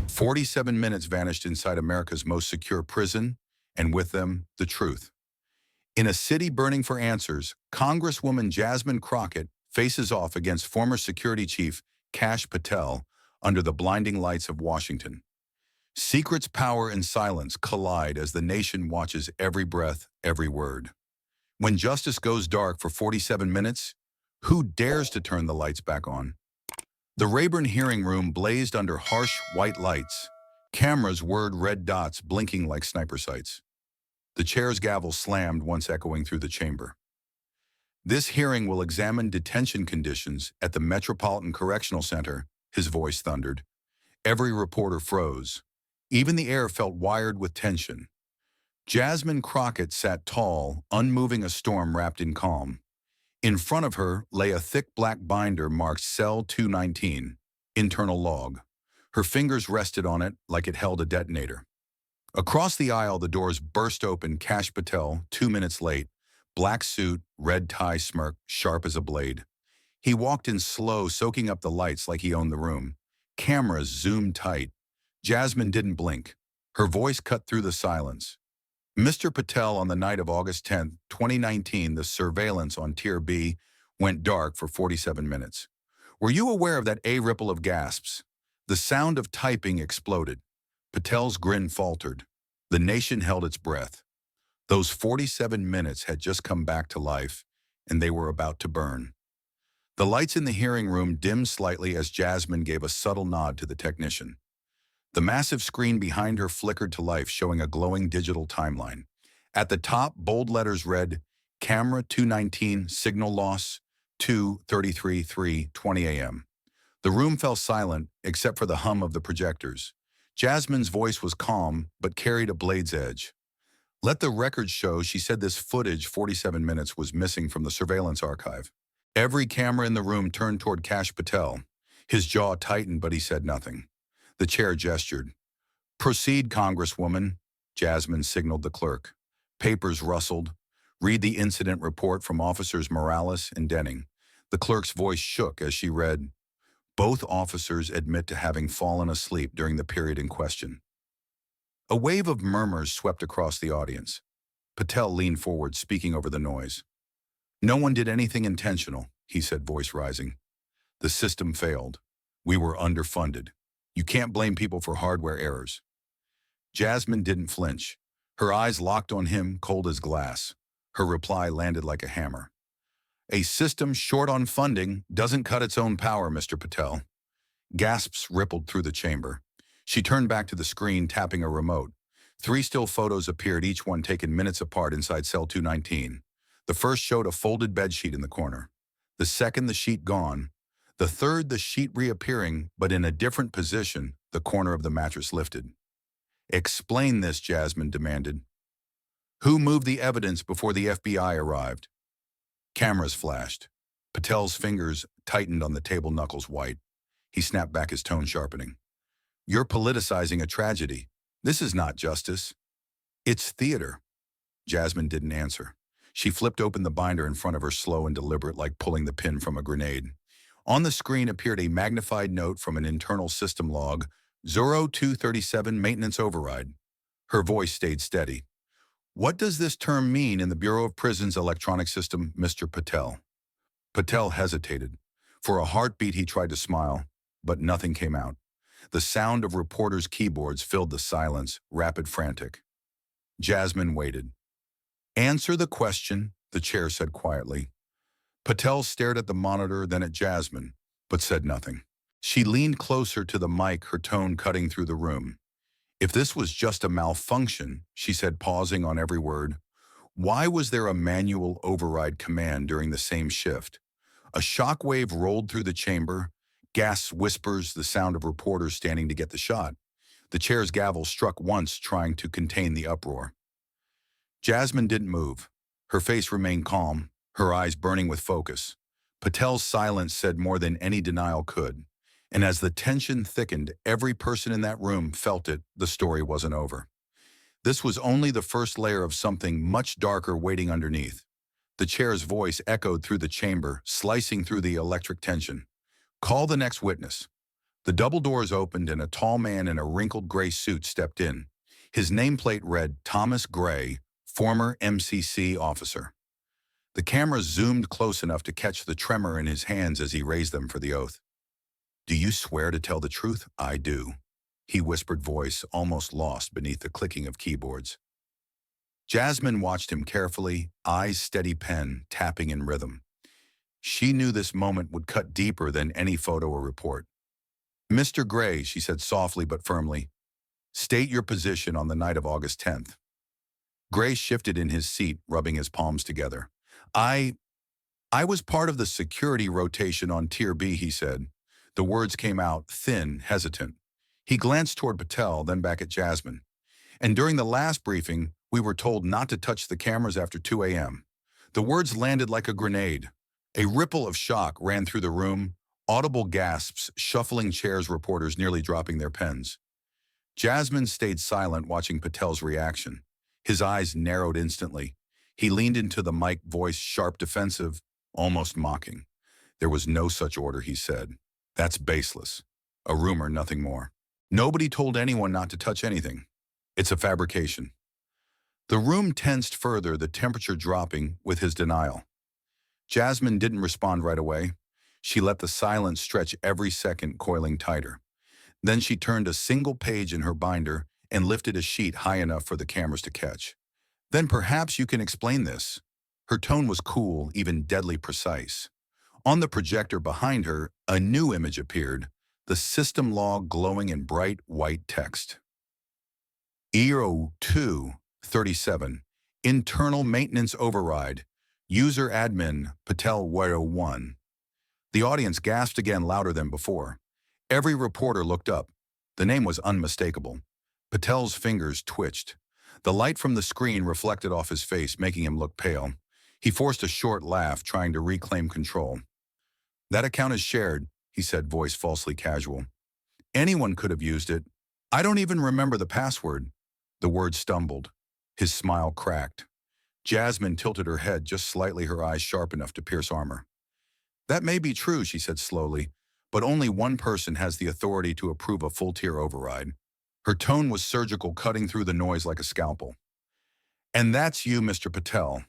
47 minutes vanished inside America's most secure prison, and with them, the truth. In a city burning for answers, Congresswoman Jasmine Crockett faces off against former security chief Kash Patel under the blinding lights of Washington. Secrets, power, and silence collide as the nation watches every breath, every word. When justice goes dark for 47 minutes, who dares to turn the lights back on? The Rayburn hearing room blazed under harsh white lights, cameras whirred red dots blinking like sniper sights. The chair's gavel slammed once echoing through the chamber. This hearing will examine detention conditions at the Metropolitan Correctional Center, his voice thundered. Every reporter froze. Even the air felt wired with tension. Jasmine Crockett sat tall, unmoving, a storm wrapped in calm. In front of her lay a thick black binder marked Cell 219, internal log. Her fingers rested on it like it held a detonator. Across the aisle, the doors burst open. Kash Patel, 2 minutes late, black suit, red tie, smirk, sharp as a blade. He walked in slow, soaking up the lights like he owned the room. Cameras zoomed tight. Jasmine didn't blink. Her voice cut through the silence. Mr. Patel, on the night of August 10, 2019, the surveillance on Tier B went dark for 47 minutes. Were you aware of that ripple of gasps? The sound of typing exploded. Patel's grin faltered. The nation held its breath. Those 47 minutes had just come back to life, and they were about to burn. The lights in the hearing room dimmed slightly as Jasmine gave a subtle nod to the technician. The massive screen behind her flickered to life, showing a glowing digital timeline. At the top, bold letters read, Camera 219, signal loss, 2:33, 3:20 a.m. The room fell silent, except for the hum of the projectors. Jasmine's voice was calm, but carried a blade's edge. Let the record show, she said, this footage, 47 minutes, was missing from the surveillance archive. Every camera in the room turned toward Kash Patel. His jaw tightened, but he said nothing. The chair gestured. Proceed, Congresswoman, Jasmine signaled the clerk. Papers rustled. Read the incident report from Officers Morales and Denning. The clerk's voice shook as she read, both officers admit to having fallen asleep during the period in question. A wave of murmurs swept across the audience. Patel leaned forward, speaking over the noise. No one did anything intentional, he said, voice rising. The system failed. We were underfunded. You can't blame people for hardware errors. Jasmine didn't flinch. Her eyes locked on him, cold as glass. Her reply landed like a hammer. A system short on funding doesn't cut its own power, Mr. Patel. Gasps rippled through the chamber. She turned back to the screen, tapping a remote. 3 still photos appeared, each one taken minutes apart inside Cell 219. The first showed a folded bedsheet in the corner. The second, the sheet gone. The third, the sheet reappearing, but in a different position, the corner of the mattress lifted. Explain this, Jasmine demanded. Who moved the evidence before the FBI arrived? Cameras flashed. Patel's fingers tightened on the table, knuckles white. He snapped back, his tone sharpening. You're politicizing a tragedy. This is not justice. It's theater. Jasmine didn't answer. She flipped open the binder in front of her, slow and deliberate, like pulling the pin from a grenade. On the screen appeared a magnified note from an internal system log, 0237 maintenance override. Her voice stayed steady. What does this term mean in the Bureau of Prisons electronic system, Mr. Patel? Patel hesitated. For a heartbeat, he tried to smile, but nothing came out. The sound of reporters' keyboards filled the silence, rapid, frantic. Jasmine waited. Answer the question, the chair said quietly. Patel stared at the monitor, then at Jasmine, but said nothing. She leaned closer to the mic, her tone cutting through the room. If this was just a malfunction, she said, pausing on every word, why was there a manual override command during the same shift? A shockwave rolled through the chamber, gasps, whispers, the sound of reporters standing to get the shot. The chair's gavel struck once, trying to contain the uproar. Jasmine didn't move. Her face remained calm, her eyes burning with focus. Patel's silence said more than any denial could. And as the tension thickened, every person in that room felt it, the story wasn't over. This was only the first layer of something much darker waiting underneath. The chair's voice echoed through the chamber, slicing through the electric tension. Call the next witness. The double doors opened and a tall man in a wrinkled gray suit stepped in. His nameplate read Thomas Gray, former MCC officer. The camera zoomed close enough to catch the tremor in his hands as he raised them for the oath. "Do you swear to tell the truth?" "I do," he whispered, voice almost lost beneath the clicking of keyboards. Jasmine watched him carefully, eyes steady, pen tapping in rhythm. She knew this moment would cut deeper than any photo or report. "Mr. Gray," she said softly but firmly, "state your position on the night of August 10th. Gray shifted in his seat, rubbing his palms together. I was part of the security rotation on Tier B," he said. The words came out thin, hesitant. He glanced toward Patel, then back at Jasmine. "And during the last briefing, we were told not to touch the cameras after 2 a.m. The words landed like a grenade. A ripple of shock ran through the room, audible gasps, shuffling chairs, reporters nearly dropping their pens. Jasmine stayed silent, watching Patel's reaction. His eyes narrowed instantly. He leaned into the mic, voice sharp, defensive, almost mocking. "There was no such order," he said. "That's baseless. A rumor, nothing more. Nobody told anyone not to touch anything. It's a fabrication." The room tensed further, the temperature dropping with his denial. Jasmine didn't respond right away. She let the silence stretch every second, coiling tighter. Then she turned a single page in her binder and lifted a sheet high enough for the cameras to catch. "Then perhaps you can explain this." Her tone was cool, even deadly precise. On the projector behind her, a new image appeared, the system log glowing in bright white text. EO237, internal maintenance override, user admin Patel 101. The audience gasped again, louder than before. Every reporter looked up. The name was unmistakable. Patel's fingers twitched. The light from the screen reflected off his face, making him look pale. He forced a short laugh, trying to reclaim control. "That account is shared," he said, voice falsely casual. "Anyone could have used it. I don't even remember the password." The word stumbled. His smile cracked. Jasmine tilted her head just slightly, her eyes sharp enough to pierce armor. "That may be true," she said slowly, "but only one person has the authority to approve a full-tier override." Her tone was surgical, cutting through the noise like a scalpel. "And that's you, Mr. Patel."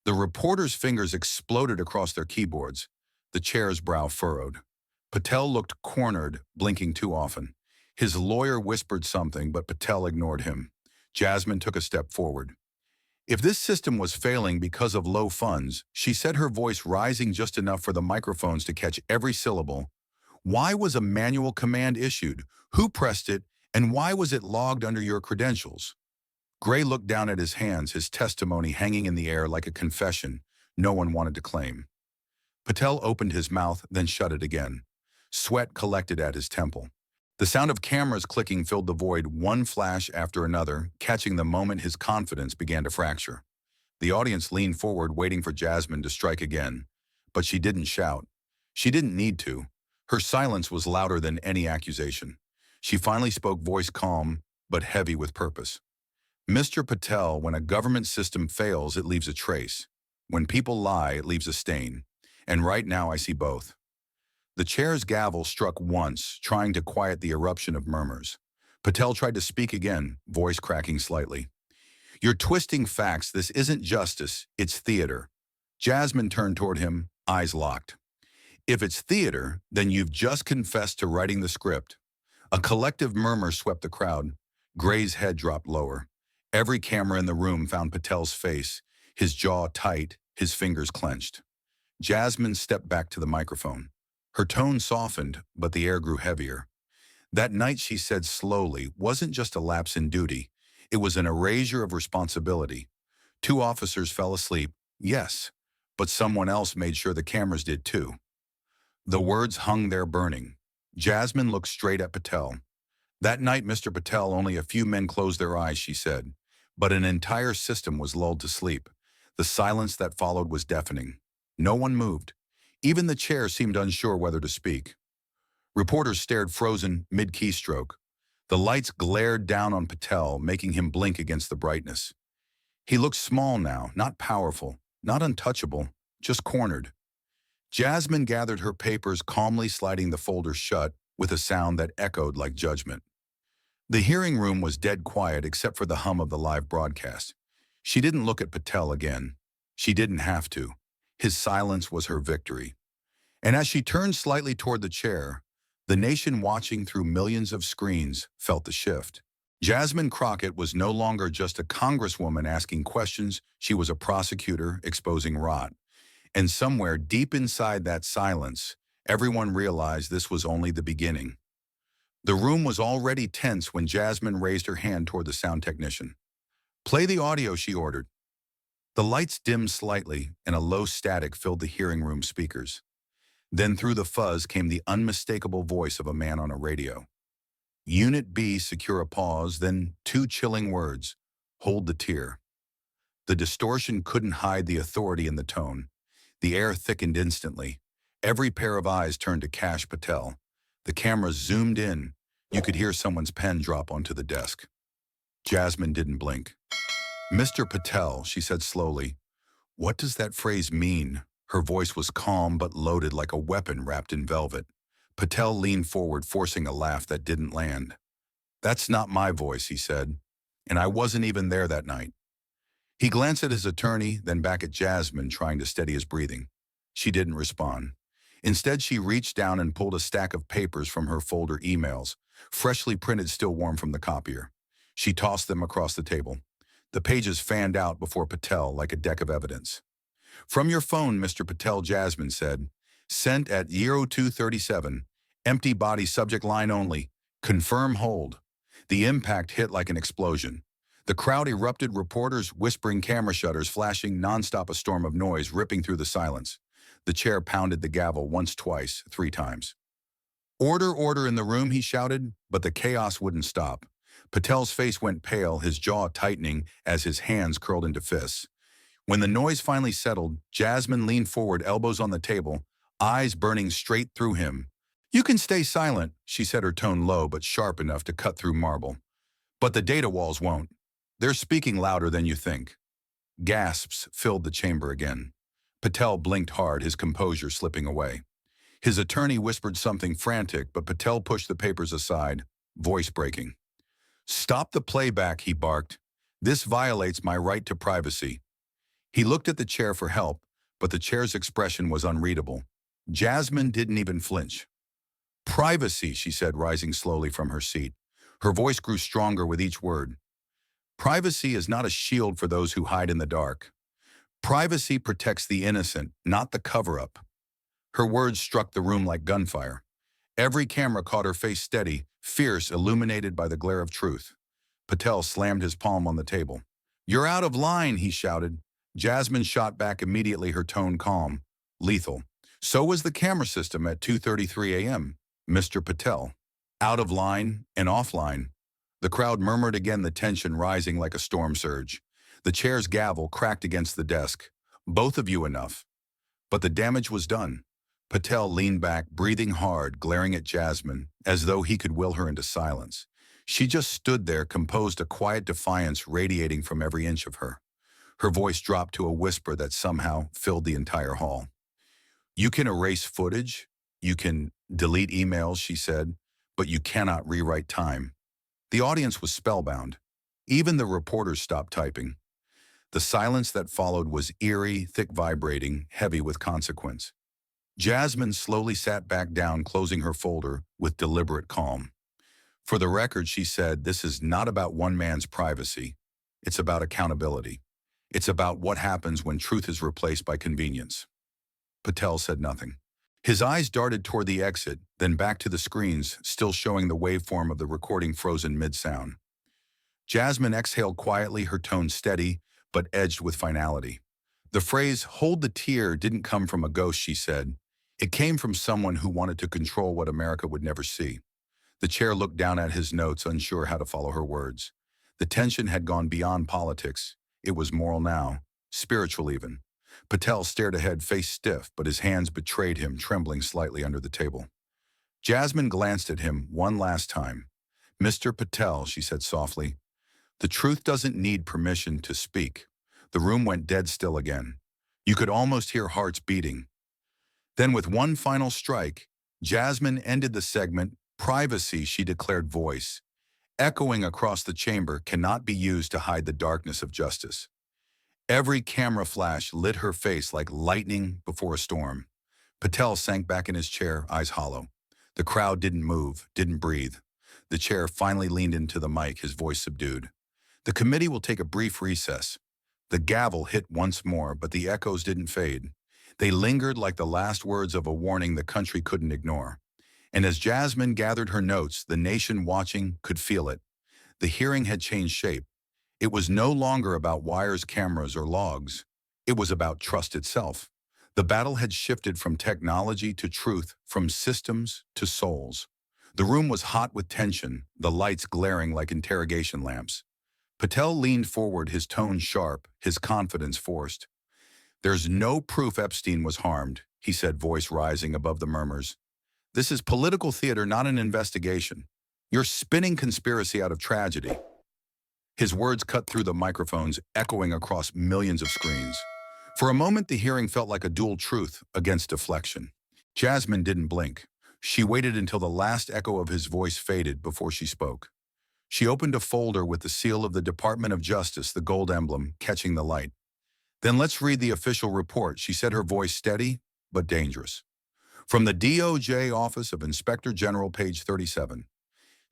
The reporters' fingers exploded across their keyboards. The chair's brow furrowed. Patel looked cornered, blinking too often. His lawyer whispered something, but Patel ignored him. Jasmine took a step forward. "If this system was failing because of low funds," she said, her voice rising just enough for the microphones to catch every syllable, "why was a manual command issued? Who pressed it? And why was it logged under your credentials?" Gray looked down at his hands, his testimony hanging in the air like a confession no one wanted to claim. Patel opened his mouth, then shut it again. Sweat collected at his temple. The sound of cameras clicking filled the void, one flash after another, catching the moment his confidence began to fracture. The audience leaned forward, waiting for Jasmine to strike again. But she didn't shout. She didn't need to. Her silence was louder than any accusation. She finally spoke, voice calm, but heavy with purpose. "Mr. Patel, when a government system fails, it leaves a trace. When people lie, it leaves a stain. And right now I see both." The chair's gavel struck once, trying to quiet the eruption of murmurs. Patel tried to speak again, voice cracking slightly. "You're twisting facts. This isn't justice, it's theater." Jasmine turned toward him, eyes locked. "If it's theater, then you've just confessed to writing the script." A collective murmur swept the crowd. Gray's head dropped lower. Every camera in the room found Patel's face, his jaw tight, his fingers clenched. Jasmine stepped back to the microphone. Her tone softened, but the air grew heavier. "That night," she said slowly, "wasn't just a lapse in duty. It was an erasure of responsibility. 2 officers fell asleep, yes, but someone else made sure the cameras did too." The words hung there burning. Jasmine looked straight at Patel. "That night, Mr. Patel, only a few men closed their eyes," she said, "but an entire system was lulled to sleep. The silence that followed was deafening. No one moved. Even the chair seemed unsure whether to speak." Reporters stared, frozen mid-keystroke. The lights glared down on Patel, making him blink against the brightness. He looked small now, not powerful, not untouchable, just cornered. Jasmine gathered her papers, calmly sliding the folder shut, with a sound that echoed like judgment. The hearing room was dead quiet except for the hum of the live broadcast. She didn't look at Patel again. She didn't have to. His silence was her victory. And as she turned slightly toward the chair, the nation watching through millions of screens felt the shift. Jasmine Crockett was no longer just a congresswoman asking questions, she was a prosecutor exposing rot. And somewhere deep inside that silence, everyone realized this was only the beginning. The room was already tense when Jasmine raised her hand toward the sound technician. "Play the audio," she ordered. The lights dimmed slightly, and a low static filled the hearing room speakers. Then through the fuzz came the unmistakable voice of a man on a radio. Unit B, secure a pause, then two chilling words: "Hold the tear." The distortion couldn't hide the authority in the tone. The air thickened instantly. Every pair of eyes turned to Kash Patel. The camera zoomed in. You could hear someone's pen drop onto the desk. Jasmine didn't blink. "Mr. Patel," she said slowly, "what does that phrase mean?" Her voice was calm but loaded like a weapon wrapped in velvet. Patel leaned forward, forcing a laugh that didn't land. "That's not my voice," he said, "and I wasn't even there that night." He glanced at his attorney, then back at Jasmine, trying to steady his breathing. She didn't respond. Instead, she reached down and pulled a stack of papers from her folder, emails, freshly printed, still warm from the copier. She tossed them across the table. The pages fanned out before Patel like a deck of evidence. "From your phone, Mr. Patel," Jasmine said. "Sent at 0237. Empty body, subject line only. Confirm hold." The impact hit like an explosion. The crowd erupted, reporters whispering, camera shutters flashing, nonstop, a storm of noise ripping through the silence. The chair pounded the gavel once, twice, three times. "Order, order in the room," he shouted, but the chaos wouldn't stop. Patel's face went pale, his jaw tightening as his hands curled into fists. When the noise finally settled, Jasmine leaned forward, elbows on the table, eyes burning straight through him. "You can stay silent," she said, her tone low but sharp enough to cut through marble. "But the data walls won't. They're speaking louder than you think." Gasps filled the chamber again. Patel blinked hard, his composure slipping away. His attorney whispered something frantic, but Patel pushed the papers aside, voice breaking. "Stop the playback," he barked. "This violates my right to privacy." He looked at the chair for help, but the chair's expression was unreadable. Jasmine didn't even flinch. "Privacy," she said, rising slowly from her seat. Her voice grew stronger with each word. "Privacy is not a shield for those who hide in the dark. Privacy protects the innocent, not the cover-up." Her words struck the room like gunfire. Every camera caught her face, steady, fierce, illuminated by the glare of truth. Patel slammed his palm on the table. "You're out of line," he shouted. Jasmine shot back immediately, her tone calm, lethal. "So was the camera system at 2:33 a.m., Mr. Patel. Out of line and offline." The crowd murmured again, the tension rising like a storm surge. The chair's gavel cracked against the desk. "Both of you, enough." But the damage was done. Patel leaned back, breathing hard, glaring at Jasmine, as though he could will her into silence. She just stood there, composed, a quiet defiance radiating from every inch of her. Her voice dropped to a whisper that somehow filled the entire hall. "You can erase footage, you can delete emails," she said, "but you cannot rewrite time." The audience was spellbound. Even the reporters stopped typing. The silence that followed was eerie, thick, vibrating, heavy with consequence. Jasmine slowly sat back down, closing her folder with deliberate calm. "For the record," she said, "this is not about one man's privacy. It's about accountability. It's about what happens when truth is replaced by convenience." Patel said nothing. His eyes darted toward the exit, then back to the screens, still showing the waveform of the recording frozen mid-sound. Jasmine exhaled quietly, her tone steady, but edged with finality. "The phrase, 'hold the tear,' didn't come from a ghost," she said. "It came from someone who wanted to control what America would never see." The chair looked down at his notes, unsure how to follow her words. The tension had gone beyond politics. It was moral now, spiritual even. Patel stared ahead, face stiff, but his hands betrayed him, trembling slightly under the table. Jasmine glanced at him one last time. "Mr. Patel," she said softly, "the truth doesn't need permission to speak." The room went dead still again. You could almost hear hearts beating. Then with one final strike, Jasmine ended the segment, Privacy, she declared voice, echoing across the chamber, cannot be used to hide the darkness of justice. Every camera flash lit her face like lightning before a storm. Patel sank back in his chair, eyes hollow. The crowd didn't move, didn't breathe. The chair finally leaned into the mic, his voice subdued. The committee will take a brief recess. The gavel hit once more, but the echoes didn't fade. They lingered like the last words of a warning the country couldn't ignore. And as Jasmine gathered her notes, the nation watching could feel it. The hearing had changed shape. It was no longer about wires, cameras, or logs. It was about trust itself. The battle had shifted from technology to truth, from systems to souls. The room was hot with tension, the lights glaring like interrogation lamps. Patel leaned forward, his tone sharp, his confidence forced. "There's no proof Epstein was harmed," he said, voice rising above the murmurs. "This is political theater, not an investigation. You're spinning conspiracy out of tragedy." His words cut through the microphones, echoing across millions of screens. For a moment, the hearing felt like a dual truth against deflection. Jasmine didn't blink. She waited until the last echo of his voice faded before she spoke. She opened a folder with the seal of the Department of Justice, the gold emblem, catching the light. "Then let's read the official report," she said, her voice steady but dangerous. From the DOJ Office of Inspector General, page 37.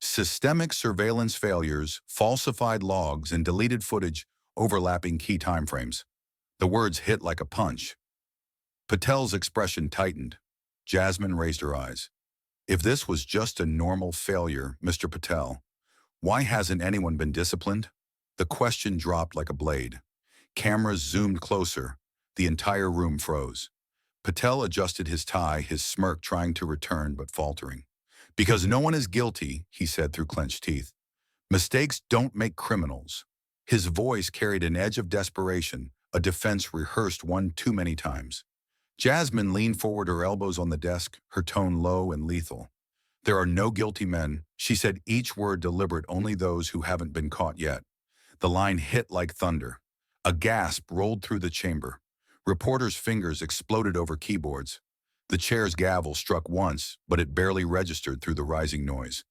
Systemic surveillance failures, falsified logs, and deleted footage overlapping key timeframes. The words hit like a punch. Patel's expression tightened. Jasmine raised her eyes. "If this was just a normal failure, Mr. Patel, why hasn't anyone been disciplined?" The question dropped like a blade. Cameras zoomed closer. The entire room froze. Patel adjusted his tie, his smirk trying to return but faltering. "Because no one is guilty," he said through clenched teeth. "Mistakes don't make criminals." His voice carried an edge of desperation, a defense rehearsed one too many times. Jasmine leaned forward, her elbows on the desk, her tone low and lethal. "There are no guilty men," she said, each word deliberate, "only those who haven't been caught yet." The line hit like thunder. A gasp rolled through the chamber. Reporters' fingers exploded over keyboards. The chair's gavel struck once, but it barely registered through the rising noise.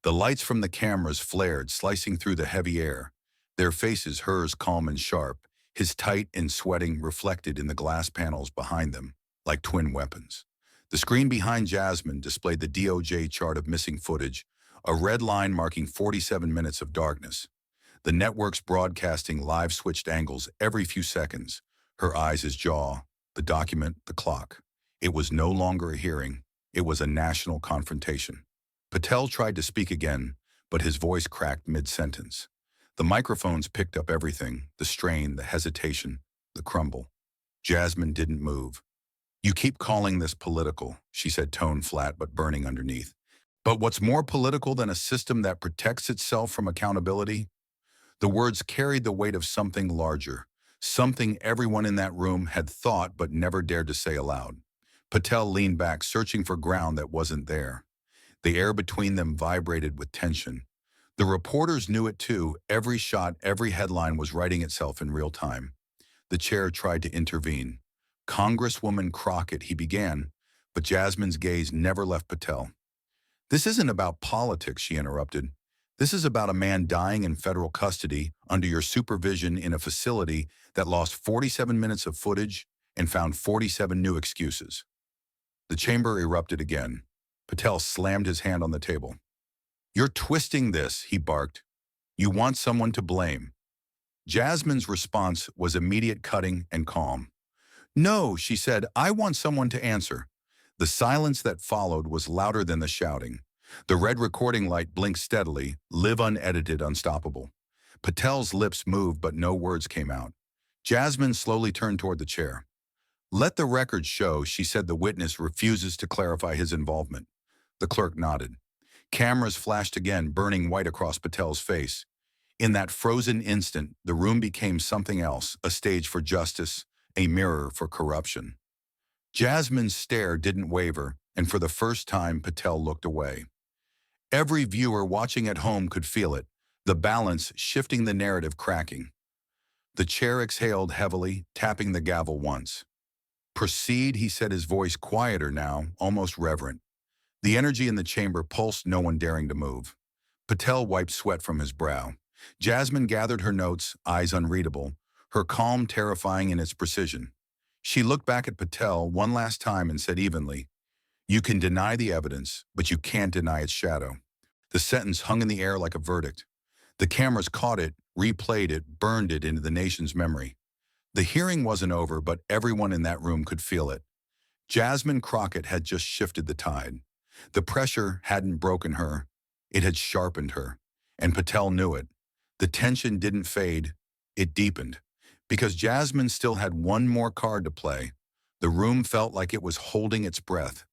The lights from the cameras flared, slicing through the heavy air. Their faces, hers calm and sharp, his tight and sweating, reflected in the glass panels behind them, like twin weapons. The screen behind Jasmine displayed the DOJ chart of missing footage, a red line marking 47 minutes of darkness. The network's broadcasting live switched angles every few seconds, her eyes, his jaw, the document, the clock. It was no longer a hearing. It was a national confrontation. Patel tried to speak again, but his voice cracked mid-sentence. The microphones picked up everything, the strain, the hesitation, the crumble. Jasmine didn't move. "You keep calling this political," she said, tone flat but burning underneath. "But what's more political than a system that protects itself from accountability?" The words carried the weight of something larger, something everyone in that room had thought but never dared to say aloud. Patel leaned back, searching for ground that wasn't there. The air between them vibrated with tension. The reporters knew it too. Every shot, every headline was writing itself in real time. The chair tried to intervene. "Congresswoman Crockett," he began, but Jasmine's gaze never left Patel. "This isn't about politics," she interrupted. "This is about a man dying in federal custody under your supervision in a facility that lost 47 minutes of footage and found 47 new excuses." The chamber erupted again. Patel slammed his hand on the table. "You're twisting this," he barked. "You want someone to blame." Jasmine's response was immediate, cutting, and calm. "No," she said, "I want someone to answer." The silence that followed was louder than the shouting. The red recording light blinked steadily, live unedited, unstoppable. Patel's lips moved, but no words came out. Jasmine slowly turned toward the chair. "Let the record show," she said, "the witness refuses to clarify his involvement." The clerk nodded. Cameras flashed again, burning white across Patel's face. In that frozen instant, the room became something else, a stage for justice, a mirror for corruption. Jasmine's stare didn't waver, and for the first time, Patel looked away. Every viewer watching at home could feel it, the balance shifting, the narrative cracking. The chair exhaled heavily, tapping the gavel once. "Proceed," he said, his voice quieter now, almost reverent. The energy in the chamber pulsed, no one daring to move. Patel wiped sweat from his brow. Jasmine gathered her notes, eyes unreadable, her calm terrifying in its precision. She looked back at Patel one last time and said evenly, "You can deny the evidence, but you can't deny its shadow." The sentence hung in the air like a verdict. The cameras caught it, replayed it, burned it into the nation's memory. The hearing wasn't over, but everyone in that room could feel it. Jasmine Crockett had just shifted the tide. The pressure hadn't broken her, it had sharpened her. And Patel knew it. The tension didn't fade, it deepened. Because Jasmine still had one more card to play, the room felt like it was holding its breath.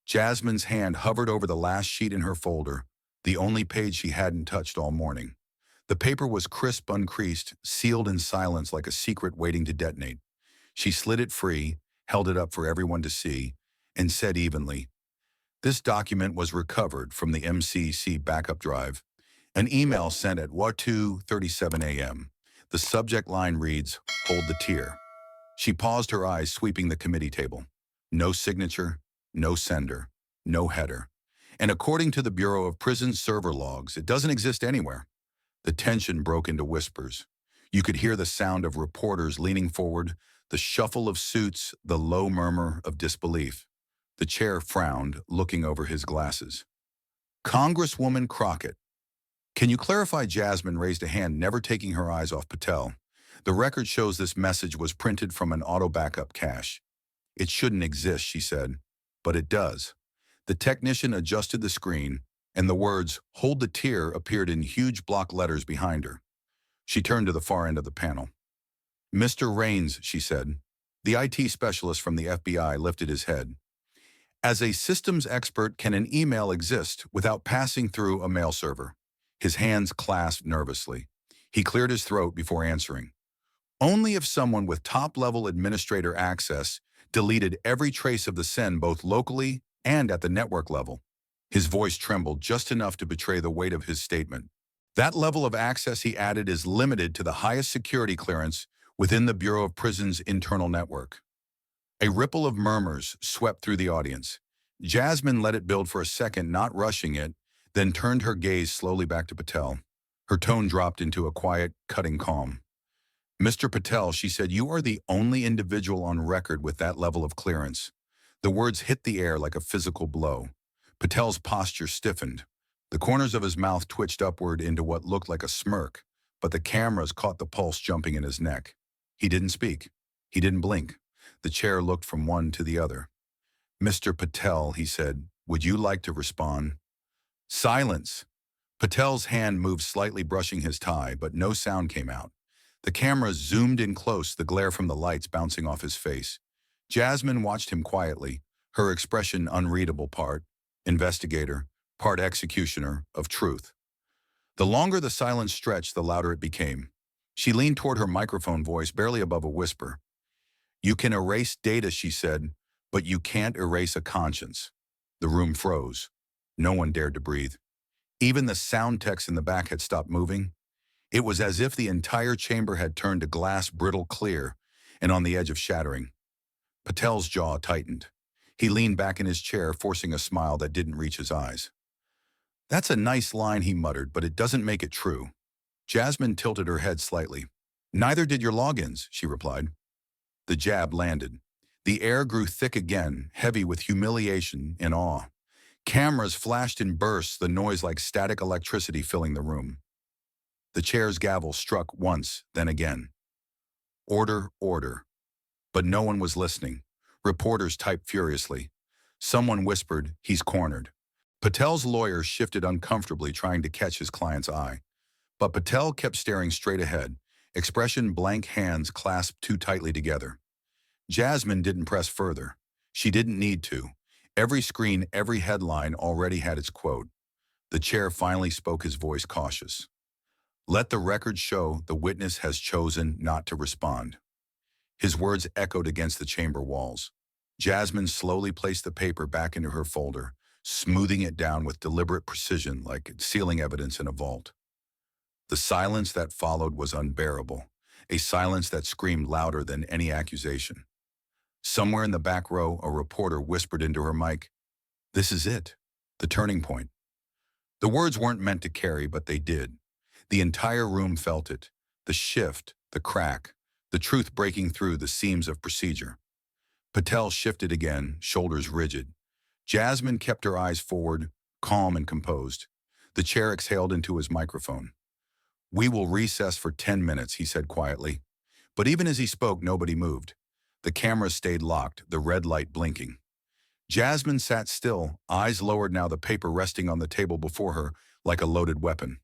Jasmine's hand hovered over the last sheet in her folder, the only page she hadn't touched all morning. The paper was crisp, uncreased, sealed in silence like a secret waiting to detonate. She slid it free, held it up for everyone to see, and said evenly, "This document was recovered from the MCC backup drive. An email sent at 2:37 a.m. The subject line reads, 'Hold the tear.'" She paused, her eyes sweeping the committee table. No signature, no sender, no header. And according to the Bureau of Prison server logs, it doesn't exist anywhere. The tension broke into whispers. You could hear the sound of reporters leaning forward, the shuffle of suits, the low murmur of disbelief. The chair frowned, looking over his glasses. "Congresswoman Crockett, can you clarify?" Jasmine raised a hand, never taking her eyes off Patel. "The record shows this message was printed from an auto backup cache." "It shouldn't exist," she said, "but it does." The technician adjusted the screen, and the words, "Hold the tear," appeared in huge block letters behind her. She turned to the far end of the panel. "Mr. Raines," she said. The IT specialist from the FBI lifted his head. "As a systems expert, can an email exist without passing through a mail server?" His hands clasped nervously. He cleared his throat before answering. "Only if someone with top-level administrator access deleted every trace of the send both locally and at the network level." His voice trembled just enough to betray the weight of his statement. "That level of access," he added, "is limited to the highest security clearance within the Bureau of Prisons' internal network." A ripple of murmurs swept through the audience. Jasmine let it build for a second, not rushing it, then turned her gaze slowly back to Patel. Her tone dropped into a quiet, cutting calm. "Mr. Patel," she said, "you are the only individual on record with that level of clearance." The words hit the air like a physical blow. Patel's posture stiffened. The corners of his mouth twitched upward into what looked like a smirk, but the cameras caught the pulse jumping in his neck. He didn't speak. He didn't blink. The chair looked from one to the other. "Mr. Patel," he said, "would you like to respond?" Silence. Patel's hand moved slightly, brushing his tie, but no sound came out. The cameras zoomed in close, the glare from the lights bouncing off his face. Jasmine watched him quietly, her expression unreadable, part investigator, part executioner of truth. The longer the silence stretched, the louder it became. She leaned toward her microphone, voice barely above a whisper. "You can erase data," she said, "but you can't erase a conscience." The room froze. No one dared to breathe. Even the sound techs in the back had stopped moving. It was as if the entire chamber had turned to glass, brittle, clear, and on the edge of shattering. Patel's jaw tightened. He leaned back in his chair, forcing a smile that didn't reach his eyes. "That's a nice line," he muttered, "but it doesn't make it true." Jasmine tilted her head slightly. "Neither did your logins," she replied. The jab landed. The air grew thick again, heavy with humiliation and awe. Cameras flashed in bursts, the noise like static electricity filling the room. The chair's gavel struck once, then again. Order, order. But no one was listening. Reporters typed furiously. Someone whispered, "He's cornered." Patel's lawyer shifted uncomfortably, trying to catch his client's eye. But Patel kept staring straight ahead, expression blank, hands clasped too tightly together. Jasmine didn't press further. She didn't need to. Every screen, every headline already had its quote. The chair finally spoke, his voice cautious. "Let the record show the witness has chosen not to respond." His words echoed against the chamber walls. Jasmine slowly placed the paper back into her folder, smoothing it down with deliberate precision like sealing evidence in a vault. The silence that followed was unbearable, a silence that screamed louder than any accusation. Somewhere in the back row, a reporter whispered into her mic, This is it, the turning point. The words weren't meant to carry, but they did. The entire room felt it, the shift, the crack, the truth breaking through the seams of procedure. Patel shifted again, shoulders rigid. Jasmine kept her eyes forward, calm and composed. The chair exhaled into his microphone. "We will recess for 10 minutes," he said quietly. But even as he spoke, nobody moved. The cameras stayed locked, the red light blinking. Jasmine sat still, eyes lowered now, the paper resting on the table before her like a loaded weapon.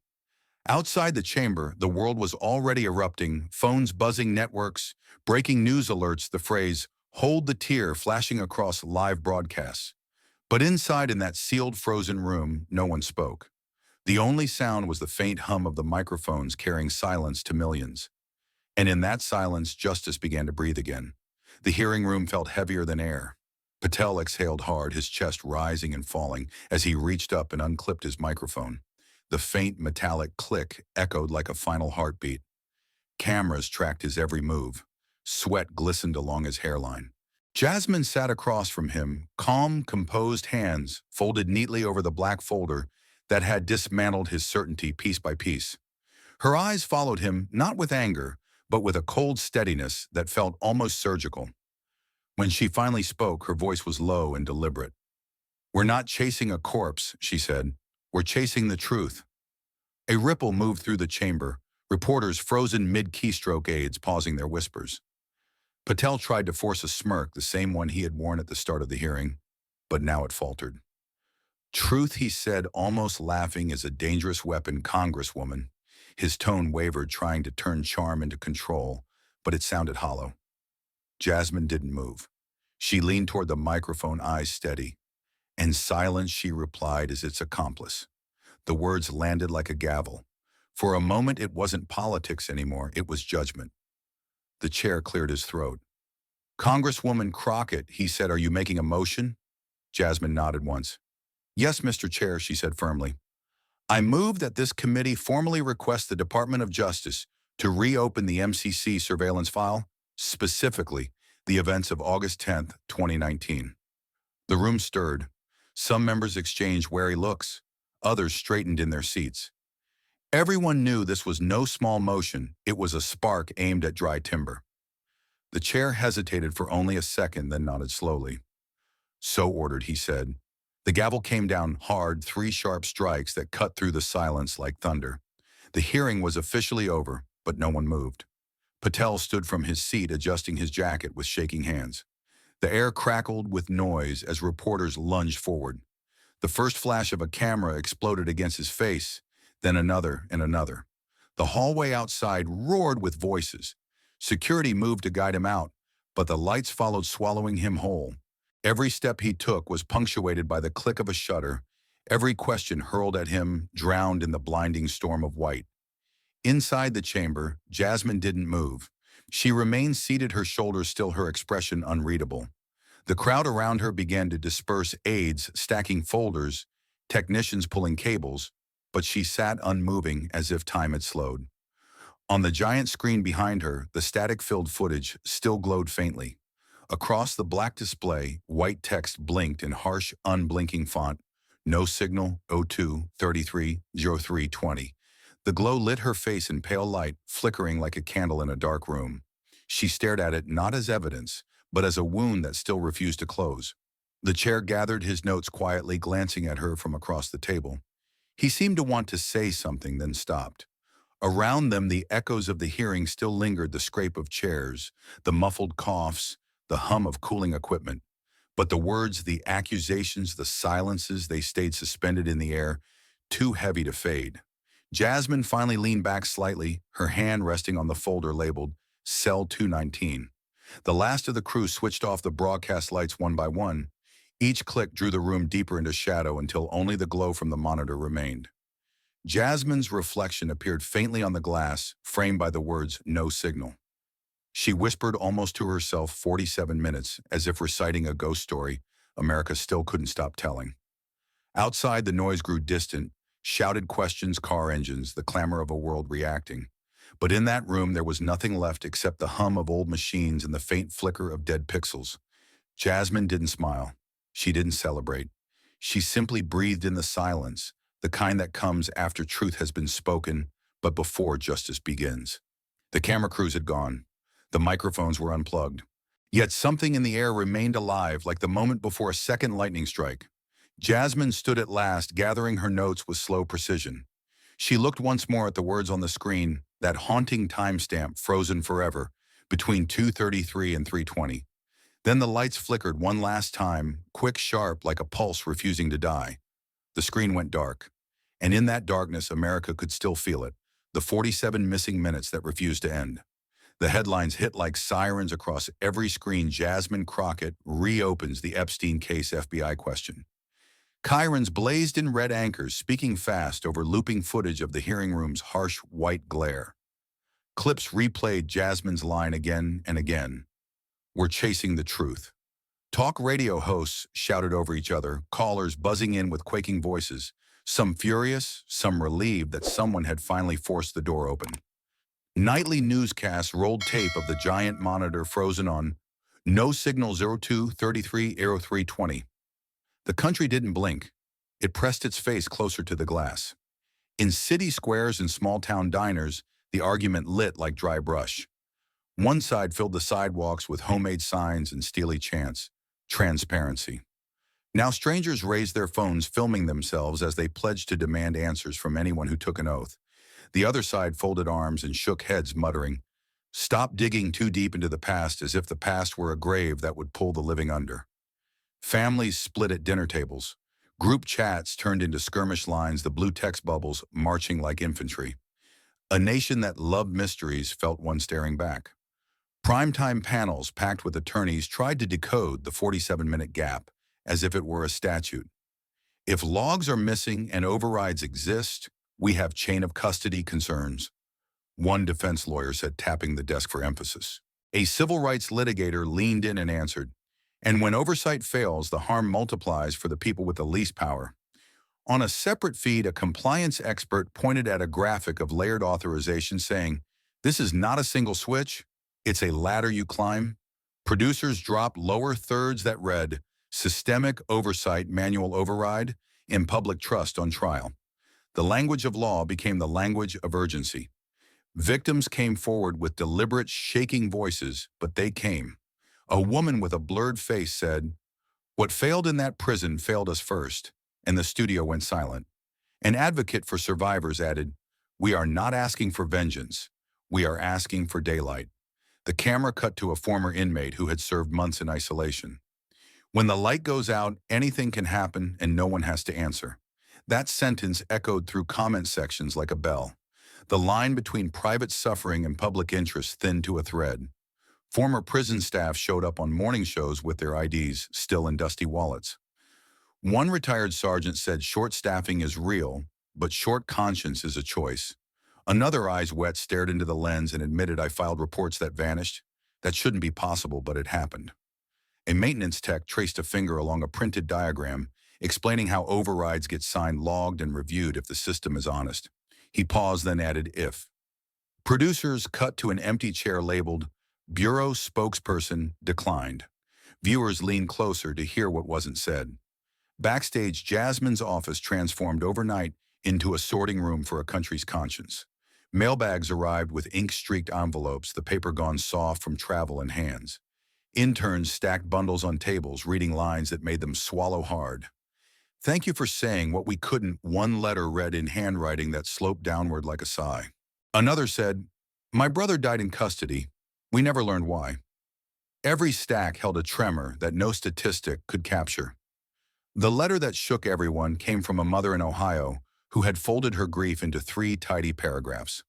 Outside the chamber, the world was already erupting, phones buzzing, networks, breaking news alerts, the phrase, "Hold the tear," flashing across live broadcasts. But inside in that sealed, frozen room, no one spoke. The only sound was the faint hum of the microphones carrying silence to millions. And in that silence, justice began to breathe again. The hearing room felt heavier than air. Patel exhaled hard, his chest rising and falling as he reached up and unclipped his microphone. The faint metallic click echoed like a final heartbeat. Cameras tracked his every move. Sweat glistened along his hairline. Jasmine sat across from him, calm, composed, hands folded neatly over the black folder that had dismantled his certainty piece by piece. Her eyes followed him, not with anger, but with a cold steadiness that felt almost surgical. When she finally spoke, her voice was low and deliberate. "We're not chasing a corpse," she said. "We're chasing the truth." A ripple moved through the chamber, reporters frozen mid-keystroke, aides pausing their whispers. Patel tried to force a smirk, the same one he had worn at the start of the hearing, but now it faltered. "Truth," he said, almost laughing, "is a dangerous weapon, Congresswoman." His tone wavered, trying to turn charm into control, but it sounded hollow. Jasmine didn't move. She leaned toward the microphone, eyes steady. "In silence," she replied as its accomplice. The words landed like a gavel. For a moment, it wasn't politics anymore, it was judgment. The chair cleared his throat. "Congresswoman Crockett," he said, "are you making a motion?" Jasmine nodded once. "Yes, Mr. Chair," she said firmly. "I move that this committee formally request the Department of Justice to reopen the MCC surveillance file, specifically the events of August 10th, 2019. The room stirred. Some members exchanged wary looks. Others straightened in their seats. Everyone knew this was no small motion. It was a spark aimed at dry timber. The chair hesitated for only a second, then nodded slowly. "So ordered," he said. The gavel came down hard, 3 sharp strikes that cut through the silence like thunder. The hearing was officially over, but no one moved. Patel stood from his seat, adjusting his jacket with shaking hands. The air crackled with noise as reporters lunged forward. The first flash of a camera exploded against his face, then another and another. The hallway outside roared with voices. Security moved to guide him out, but the lights followed, swallowing him whole. Every step he took was punctuated by the click of a shutter, every question hurled at him, drowned in the blinding storm of white. Inside the chamber, Jasmine didn't move. She remained seated, her shoulders still, her expression unreadable. The crowd around her began to disperse, aides stacking folders, technicians pulling cables, but she sat unmoving as if time had slowed. On the giant screen behind her, the static-filled footage still glowed faintly. Across the black display, white text blinked in harsh, unblinking font. "No signal, O2, 33, 03, 20. The glow lit her face in pale light, flickering like a candle in a dark room. She stared at it not as evidence, but as a wound that still refused to close. The chair gathered his notes quietly, glancing at her from across the table. He seemed to want to say something, then stopped. Around them, the echoes of the hearing still lingered, the scrape of chairs, the muffled coughs, the hum of cooling equipment. But the words, the accusations, the silences, they stayed suspended in the air, too heavy to fade. Jasmine finally leaned back slightly, her hand resting on the folder labeled Cell 219. The last of the crew switched off the broadcast lights one by one. Each click drew the room deeper into shadow until only the glow from the monitor remained. Jasmine's reflection appeared faintly on the glass, framed by the words, "No signal." She whispered almost to herself, 47 minutes, as if reciting a ghost story America still couldn't stop telling. Outside, the noise grew distant, shouted questions, car engines, the clamor of a world reacting. But in that room, there was nothing left except the hum of old machines and the faint flicker of dead pixels. Jasmine didn't smile. She didn't celebrate. She simply breathed in the silence, the kind that comes after truth has been spoken, but before justice begins. The camera crews had gone. The microphones were unplugged. Yet something in the air remained alive, like the moment before a second lightning strike. Jasmine stood at last, gathering her notes with slow precision. She looked once more at the words on the screen, that haunting timestamp frozen forever, between 2:33 and 3:20. Then the lights flickered one last time, quick, sharp, like a pulse refusing to die. The screen went dark. And in that darkness, America could still feel it, the 47 missing minutes that refused to end. The headlines hit like sirens across every screen. Jasmine Crockett reopens the Epstein case FBI question. Chyrons blazed in red anchors, speaking fast over looping footage of the hearing room's harsh white glare. Clips replayed Jasmine's line again and again. "We're chasing the truth." Talk radio hosts shouted over each other, callers buzzing in with quaking voices, some furious, some relieved that someone had finally forced the door open. Nightly newscasts rolled tape of the giant monitor frozen on no signal 02:33:03:20. The country didn't blink. It pressed its face closer to the glass. In city squares and small-town diners, the argument lit like dry brush. One side filled the sidewalks with homemade signs and steely chants. Transparency. Now strangers raised their phones, filming themselves as they pledged to demand answers from anyone who took an oath. The other side folded arms and shook heads, muttering, "Stop digging too deep into the past," as if the past were a grave that would pull the living under. Families split at dinner tables. Group chats turned into skirmish lines, the blue text bubbles marching like infantry. A nation that loved mysteries felt one staring back. Primetime panels packed with attorneys tried to decode the 47-minute gap as if it were a statute. If logs are missing and overrides exist, we have chain of custody concerns, one defense lawyer said, tapping the desk for emphasis. A civil rights litigator leaned in and answered, "And when oversight fails, the harm multiplies for the people with the least power." On a separate feed, a compliance expert pointed at a graphic of layered authorization, saying, "This is not a single switch, it's a ladder you climb." Producers dropped lower thirds that read, "Systemic oversight, manual override, and public trust on trial." The language of law became the language of urgency. Victims came forward with deliberate, shaking voices, but they came. A woman with a blurred face said, "What failed in that prison failed us first," and the studio went silent. An advocate for survivors added, "We are not asking for vengeance. We are asking for daylight." The camera cut to a former inmate who had served months in isolation. "When the light goes out, anything can happen and no one has to answer." That sentence echoed through comment sections like a bell. The line between private suffering and public interest thinned to a thread. Former prison staff showed up on morning shows with their IDs still in dusty wallets. One retired sergeant said short staffing is real, but short conscience is a choice. Another, eyes wet, stared into the lens and admitted, "I filed reports that vanished. That shouldn't be possible, but it happened." A maintenance tech traced a finger along a printed diagram, explaining how overrides get signed, logged, and reviewed if the system is honest. He paused, then added, "if." Producers cut to an empty chair labeled, "Bureau spokesperson declined." Viewers leaned closer to hear what wasn't said. Backstage, Jasmine's office transformed overnight into a sorting room for a country's conscience. Mailbags arrived with ink-streaked envelopes, the paper gone soft from travel and hands. Interns stacked bundles on tables, reading lines that made them swallow hard. "Thank you for saying what we couldn't," one letter read in handwriting that sloped downward like a sigh. Another said, "My brother died in custody. We never learned why." Every stack held a tremor that no statistic could capture. The letter that shook everyone came from a mother in Ohio who had folded her grief into 3 tidy paragraphs.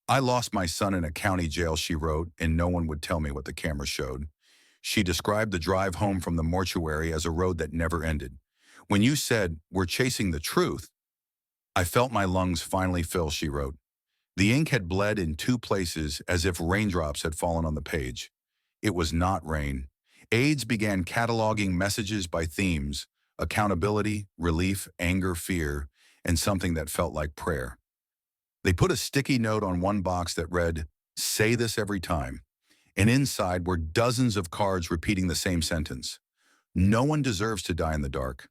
"I lost my son in a county jail," she wrote, and no one would tell me what the camera showed. She described the drive home from the mortuary as a road that never ended. "When you said, 'We're chasing the truth,' I felt my lungs finally fill," she wrote. The ink had bled in 2 places as if raindrops had fallen on the page. It was not rain. Aides began cataloging messages by themes: accountability, relief, anger, fear, and something that felt like prayer. They put a sticky note on one box that read, "Say this every time," and inside were dozens of cards repeating the same sentence: "No one deserves to die in the dark."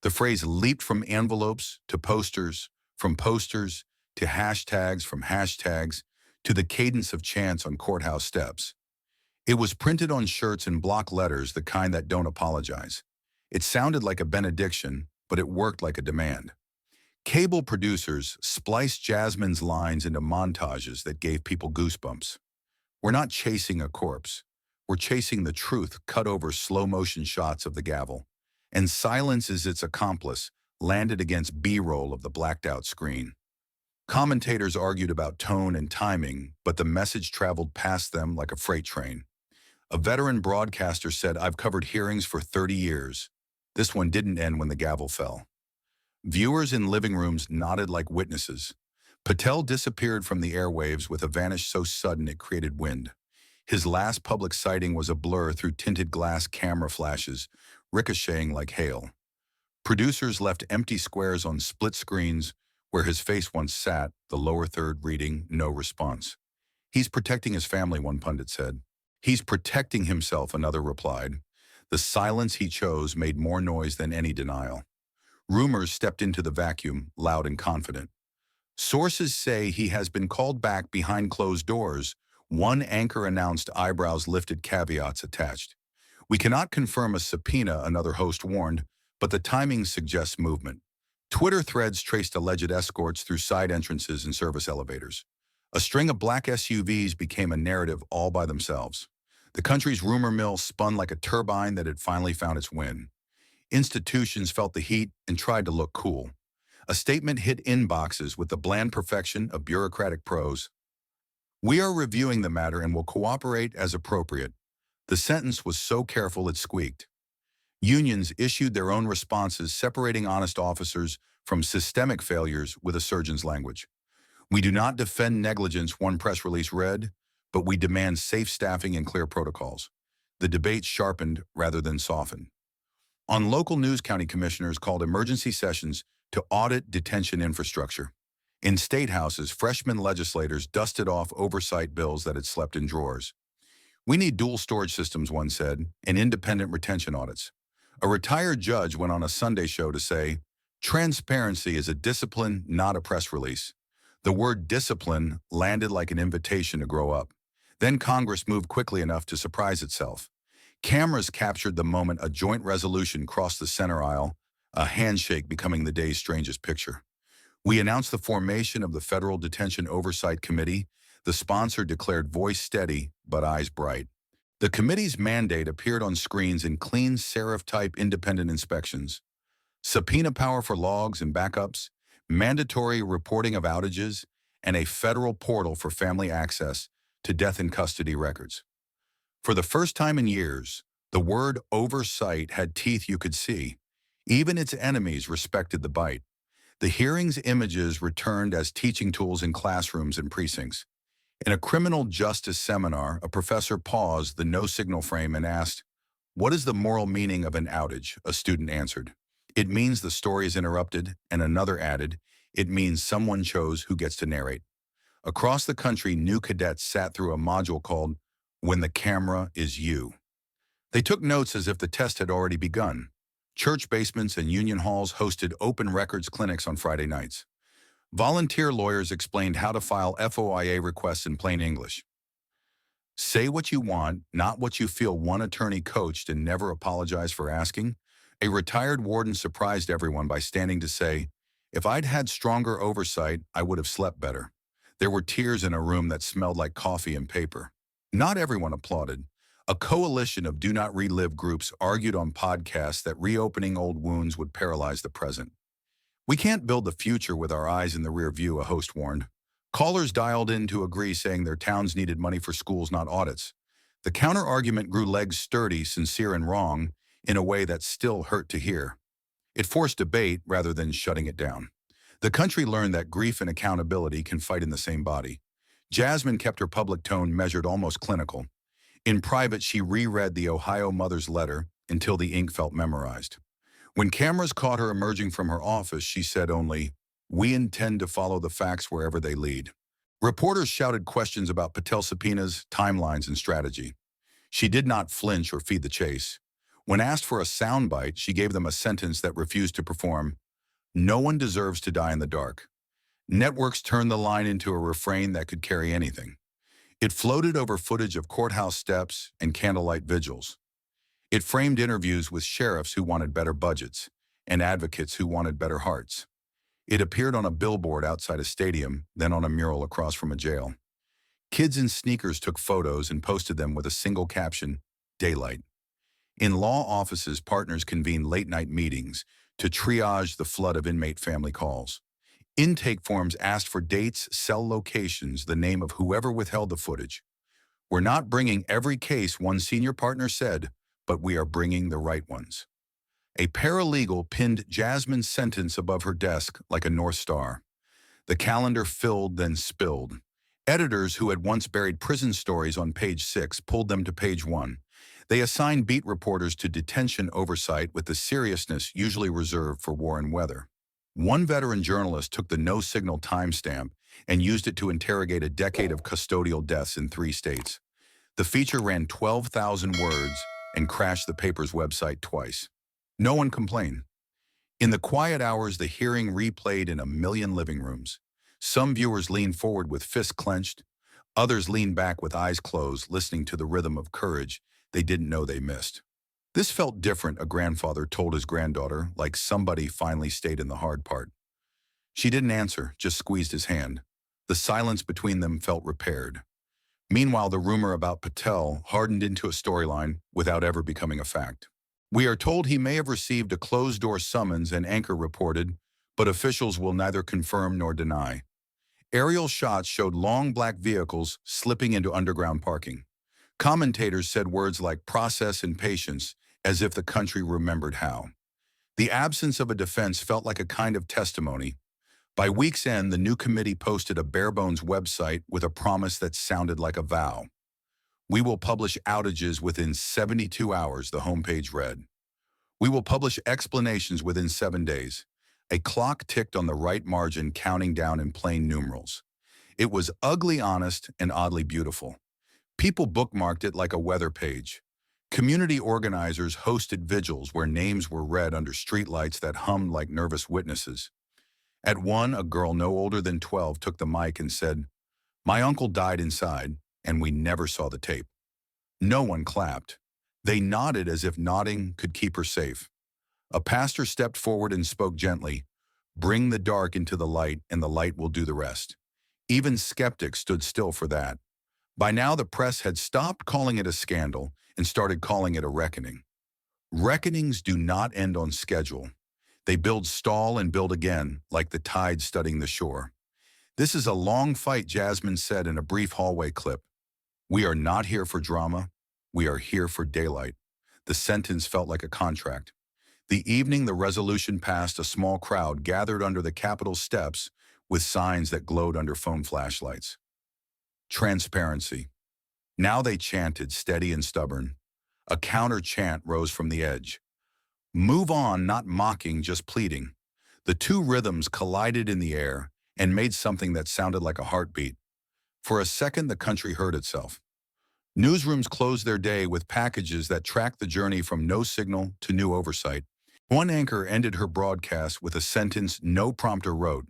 The phrase leaped from envelopes to posters, from posters to hashtags, from hashtags to the cadence of chants on courthouse steps. It was printed on shirts in block letters, the kind that don't apologize. It sounded like a benediction, but it worked like a demand. Cable producers spliced Jasmine's lines into montages that gave people goosebumps. We're not chasing a corpse. We're chasing the truth, cut over slow-motion shots of the gavel. And silence is its accomplice, landed against B-roll of the blacked-out screen. Commentators argued about tone and timing, but the message traveled past them like a freight train. A veteran broadcaster said, "I've covered hearings for 30 years. This one didn't end when the gavel fell." Viewers in living rooms nodded like witnesses. Patel disappeared from the airwaves with a vanish so sudden it created wind. His last public sighting was a blur through tinted glass camera flashes, ricocheting like hail. Producers left empty squares on split screens where his face once sat, the lower third reading, no response. "He's protecting his family," one pundit said. "He's protecting himself," another replied. The silence he chose made more noise than any denial. Rumors stepped into the vacuum, loud and confident. Sources say he has been called back behind closed doors. One anchor announced, eyebrows lifted, caveats attached. "We cannot confirm a subpoena," another host warned, but the timing suggests movement. Twitter threads traced alleged escorts through side entrances and service elevators. A string of black SUVs became a narrative all by themselves. The country's rumor mill spun like a turbine that had finally found its wind. Institutions felt the heat and tried to look cool. A statement hit inboxes with the bland perfection of bureaucratic prose. "We are reviewing the matter and will cooperate as appropriate." The sentence was so careful it squeaked. Unions issued their own responses, separating honest officers from systemic failures with a surgeon's language. "We do not defend negligence," one press release read, "but we demand safe staffing and clear protocols." The debate sharpened rather than softened. On local news, county commissioners called emergency sessions to audit detention infrastructure. In state houses, freshman legislators dusted off oversight bills that had slept in drawers. "We need dual storage systems," one said, and independent retention audits. A retired judge went on a Sunday show to say, "Transparency is a discipline, not a press release." The word discipline landed like an invitation to grow up. Then Congress moved quickly enough to surprise itself. Cameras captured the moment a joint resolution crossed the center aisle, a handshake becoming the day's strangest picture. "We announced the formation of the Federal Detention Oversight Committee." The sponsor declared, voice steady but eyes bright. The committee's mandate appeared on screens in clean serif-type independent inspections. Subpoena power for logs and backups, mandatory reporting of outages, and a federal portal for family access to death in custody records. For the first time in years, the word oversight had teeth you could see. Even its enemies respected the bite. The hearing's images returned as teaching tools in classrooms and precincts. In a criminal justice seminar, a professor paused the no-signal frame and asked, "What is the moral meaning of an outage?" A student answered, "It means the story is interrupted," and another added, "It means someone chose who gets to narrate." Across the country, new cadets sat through a module called "When the Camera is You." They took notes as if the test had already begun. Church basements and union halls hosted open records clinics on Friday nights. Volunteer lawyers explained how to file FOIA requests in plain English. "Say what you want, not what you feel," one attorney coached and never apologized for asking. A retired warden surprised everyone by standing to say, "If I'd had stronger oversight, I would have slept better." There were tears in a room that smelled like coffee and paper. Not everyone applauded. A coalition of do not relive groups argued on podcasts that reopening old wounds would paralyze the present. "We can't build the future with our eyes in the rear view," a host warned. Callers dialed in to agree, saying their towns needed money for schools, not audits. The counter-argument grew legs sturdy, sincere and wrong, in a way that still hurt to hear. It forced debate rather than shutting it down. The country learned that grief and accountability can fight in the same body. Jasmine kept her public tone measured, almost clinical. In private, she reread the Ohio mother's letter until the ink felt memorized. When cameras caught her emerging from her office, she said only, "We intend to follow the facts wherever they lead." Reporters shouted questions about Patel subpoenas, timelines, and strategy. She did not flinch or feed the chase. When asked for a soundbite, she gave them a sentence that refused to perform. No one deserves to die in the dark. Networks turned the line into a refrain that could carry anything. It floated over footage of courthouse steps and candlelight vigils. It framed interviews with sheriffs who wanted better budgets and advocates who wanted better hearts. It appeared on a billboard outside a stadium, then on a mural across from a jail. Kids in sneakers took photos and posted them with a single caption, "Daylight." In law offices, partners convened late-night meetings to triage the flood of inmate family calls. Intake forms asked for dates, cell locations, the name of whoever withheld the footage. "We're not bringing every case," one senior partner said, "but we are bringing the right ones." A paralegal pinned Jasmine's sentence above her desk like a North Star. The calendar filled, then spilled. Editors who had once buried prison stories on page 6 pulled them to page 1. They assigned beat reporters to detention oversight with the seriousness usually reserved for war and weather. One veteran journalist took the no-signal timestamp and used it to interrogate a decade of custodial deaths in 3 states. The feature ran 12,000 words and crashed the paper's website twice. No one complained. In the quiet hours, the hearing replayed in a million living rooms. Some viewers leaned forward with fists clenched. Others leaned back with eyes closed, listening to the rhythm of courage they didn't know they missed. "This felt different," a grandfather told his granddaughter, "like somebody finally stayed in the hard part." She didn't answer, just squeezed his hand. The silence between them felt repaired. Meanwhile, the rumor about Patel hardened into a storyline without ever becoming a fact. "We are told he may have received a closed-door summons," an anchor reported, "but officials will neither confirm nor deny." Aerial shots showed long black vehicles slipping into underground parking. Commentators said words like "process" and "patience," as if the country remembered how. The absence of a defense felt like a kind of testimony. By week's end, the new committee posted a bare-bones website with a promise that sounded like a vow. "We will publish outages within 72 hours," the homepage read. "We will publish explanations within 7 days." A clock ticked on the right margin, counting down in plain numerals. It was ugly honest and oddly beautiful. People bookmarked it like a weather page. Community organizers hosted vigils where names were read under streetlights that hummed like nervous witnesses. At one, a girl no older than 12 took the mic and said, "My uncle died inside, and we never saw the tape." No one clapped. They nodded as if nodding could keep her safe. A pastor stepped forward and spoke gently, "Bring the dark into the light, and the light will do the rest." Even skeptics stood still for that. By now, the press had stopped calling it a scandal and started calling it a reckoning. Reckonings do not end on schedule. They build, stall, and build again, like the tide studying the shore. "This is a long fight," Jasmine said in a brief hallway clip. "We are not here for drama. We are here for daylight." The sentence felt like a contract. The evening the resolution passed, a small crowd gathered under the Capitol steps with signs that glowed under phone flashlights. Transparency. Now they chanted, steady and stubborn. A counter-chant rose from the edge. "Move on," not mocking, just pleading. The two rhythms collided in the air and made something that sounded like a heartbeat. For a second, the country heard itself. Newsrooms closed their day with packages that tracked the journey from no signal to new oversight. One anchor ended her broadcast with a sentence no prompter wrote.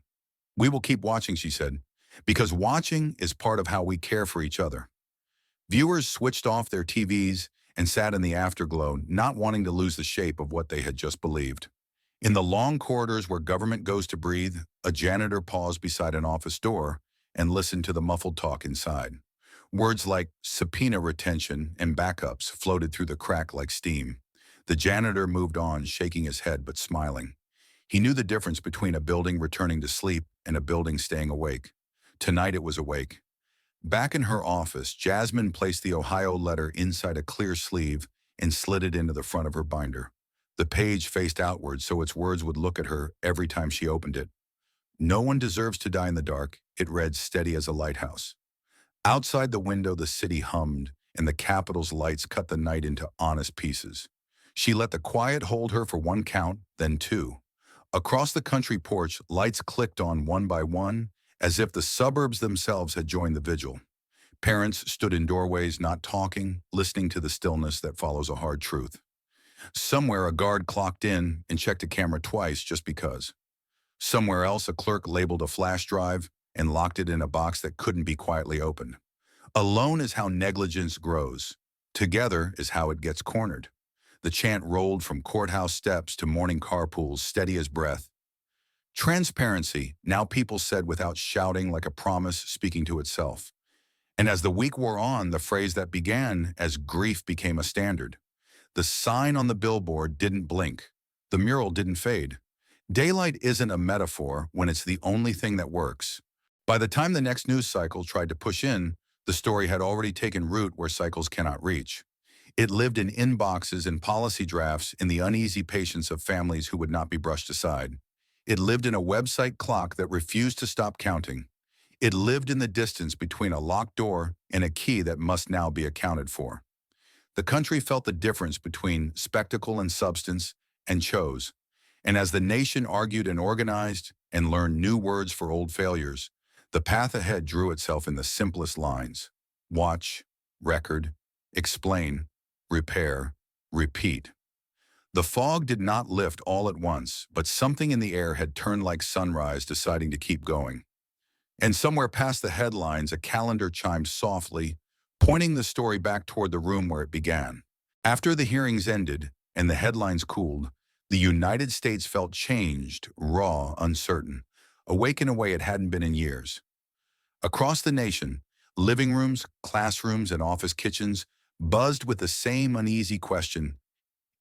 "We will keep watching," she said, "because watching is part of how we care for each other." Viewers switched off their TVs and sat in the afterglow, not wanting to lose the shape of what they had just believed. In the long corridors where government goes to breathe, a janitor paused beside an office door and listened to the muffled talk inside. Words like subpoena retention and backups floated through the crack like steam. The janitor moved on, shaking his head but smiling. He knew the difference between a building returning to sleep and a building staying awake. Tonight it was awake. Back in her office, Jasmine placed the Ohio letter inside a clear sleeve and slid it into the front of her binder. The page faced outward so its words would look at her every time she opened it. "No one deserves to die in the dark," it read, steady as a lighthouse. Outside the window, the city hummed, and the Capitol's lights cut the night into honest pieces. She let the quiet hold her for one count, then two. Across the country porch, lights clicked on one by one, as if the suburbs themselves had joined the vigil. Parents stood in doorways, not talking, listening to the stillness that follows a hard truth. Somewhere a guard clocked in and checked a camera twice just because. Somewhere else a clerk labeled a flash drive and locked it in a box that couldn't be quietly opened. Alone is how negligence grows. Together is how it gets cornered. The chant rolled from courthouse steps to morning carpools, steady as breath. Transparency, now people said without shouting, like a promise speaking to itself. And as the week wore on, the phrase that began as grief became a standard. The sign on the billboard didn't blink. The mural didn't fade. Daylight isn't a metaphor when it's the only thing that works. By the time the next news cycle tried to push in, the story had already taken root where cycles cannot reach. It lived in inboxes and policy drafts, in the uneasy patience of families who would not be brushed aside. It lived in a website clock that refused to stop counting. It lived in the distance between a locked door and a key that must now be accounted for. The country felt the difference between spectacle and substance and chose. And as the nation argued and organized and learned new words for old failures, the path ahead drew itself in the simplest lines: watch, record, explain, repair, repeat. The fog did not lift all at once, but something in the air had turned like sunrise, deciding to keep going. And somewhere past the headlines, a calendar chimed softly, pointing the story back toward the room where it began. After the hearings ended and the headlines cooled, the United States felt changed, raw, uncertain, awake in a way it hadn't been in years. Across the nation, living rooms, classrooms, and office kitchens buzzed with the same uneasy question: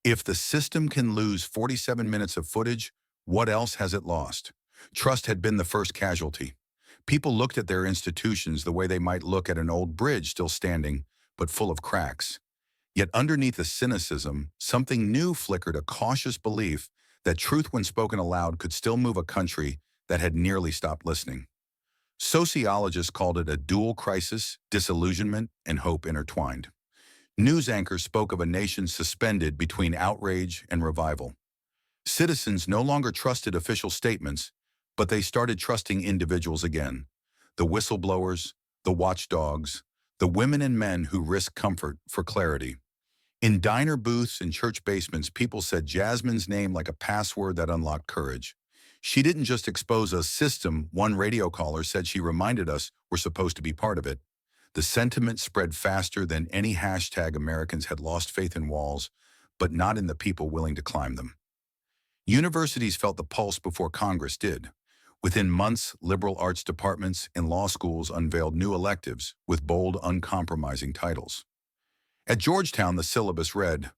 if the system can lose 47 minutes of footage, what else has it lost? Trust had been the first casualty. People looked at their institutions the way they might look at an old bridge still standing, but full of cracks. Yet underneath the cynicism, something new flickered: a cautious belief that truth, when spoken aloud, could still move a country that had nearly stopped listening. Sociologists called it a dual crisis: disillusionment and hope intertwined. News anchors spoke of a nation suspended between outrage and revival. Citizens no longer trusted official statements, but they started trusting individuals again. The whistleblowers, the watchdogs, the women and men who risked comfort for clarity. In diner booths and church basements, people said Jasmine's name like a password that unlocked courage. She didn't just expose a system, one radio caller said. She reminded us we're supposed to be part of it. The sentiment spread faster than any hashtag. Americans had lost faith in walls, but not in the people willing to climb them. Universities felt the pulse before Congress did. Within months, liberal arts departments and law schools unveiled new electives with bold, uncompromising titles. At Georgetown, the syllabus read,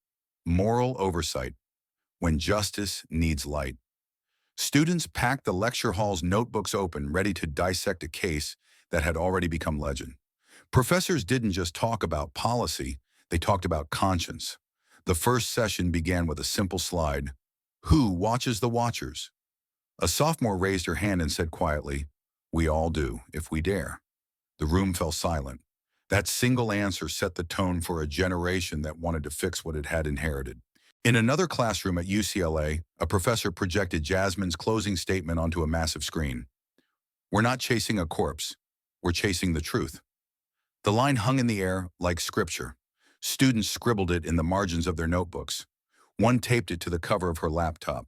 "Moral Oversight, When Justice Needs Light." Students packed the lecture hall's notebooks open, ready to dissect a case that had already become legend. Professors didn't just talk about policy, they talked about conscience. The first session began with a simple slide: who watches the watchers? A sophomore raised her hand and said quietly, "We all do, if we dare." The room fell silent. That single answer set the tone for a generation that wanted to fix what it had inherited. In another classroom at UCLA, a professor projected Jasmine's closing statement onto a massive screen. "We're not chasing a corpse, we're chasing the truth." The line hung in the air like scripture. Students scribbled it in the margins of their notebooks. One taped it to the cover of her laptop.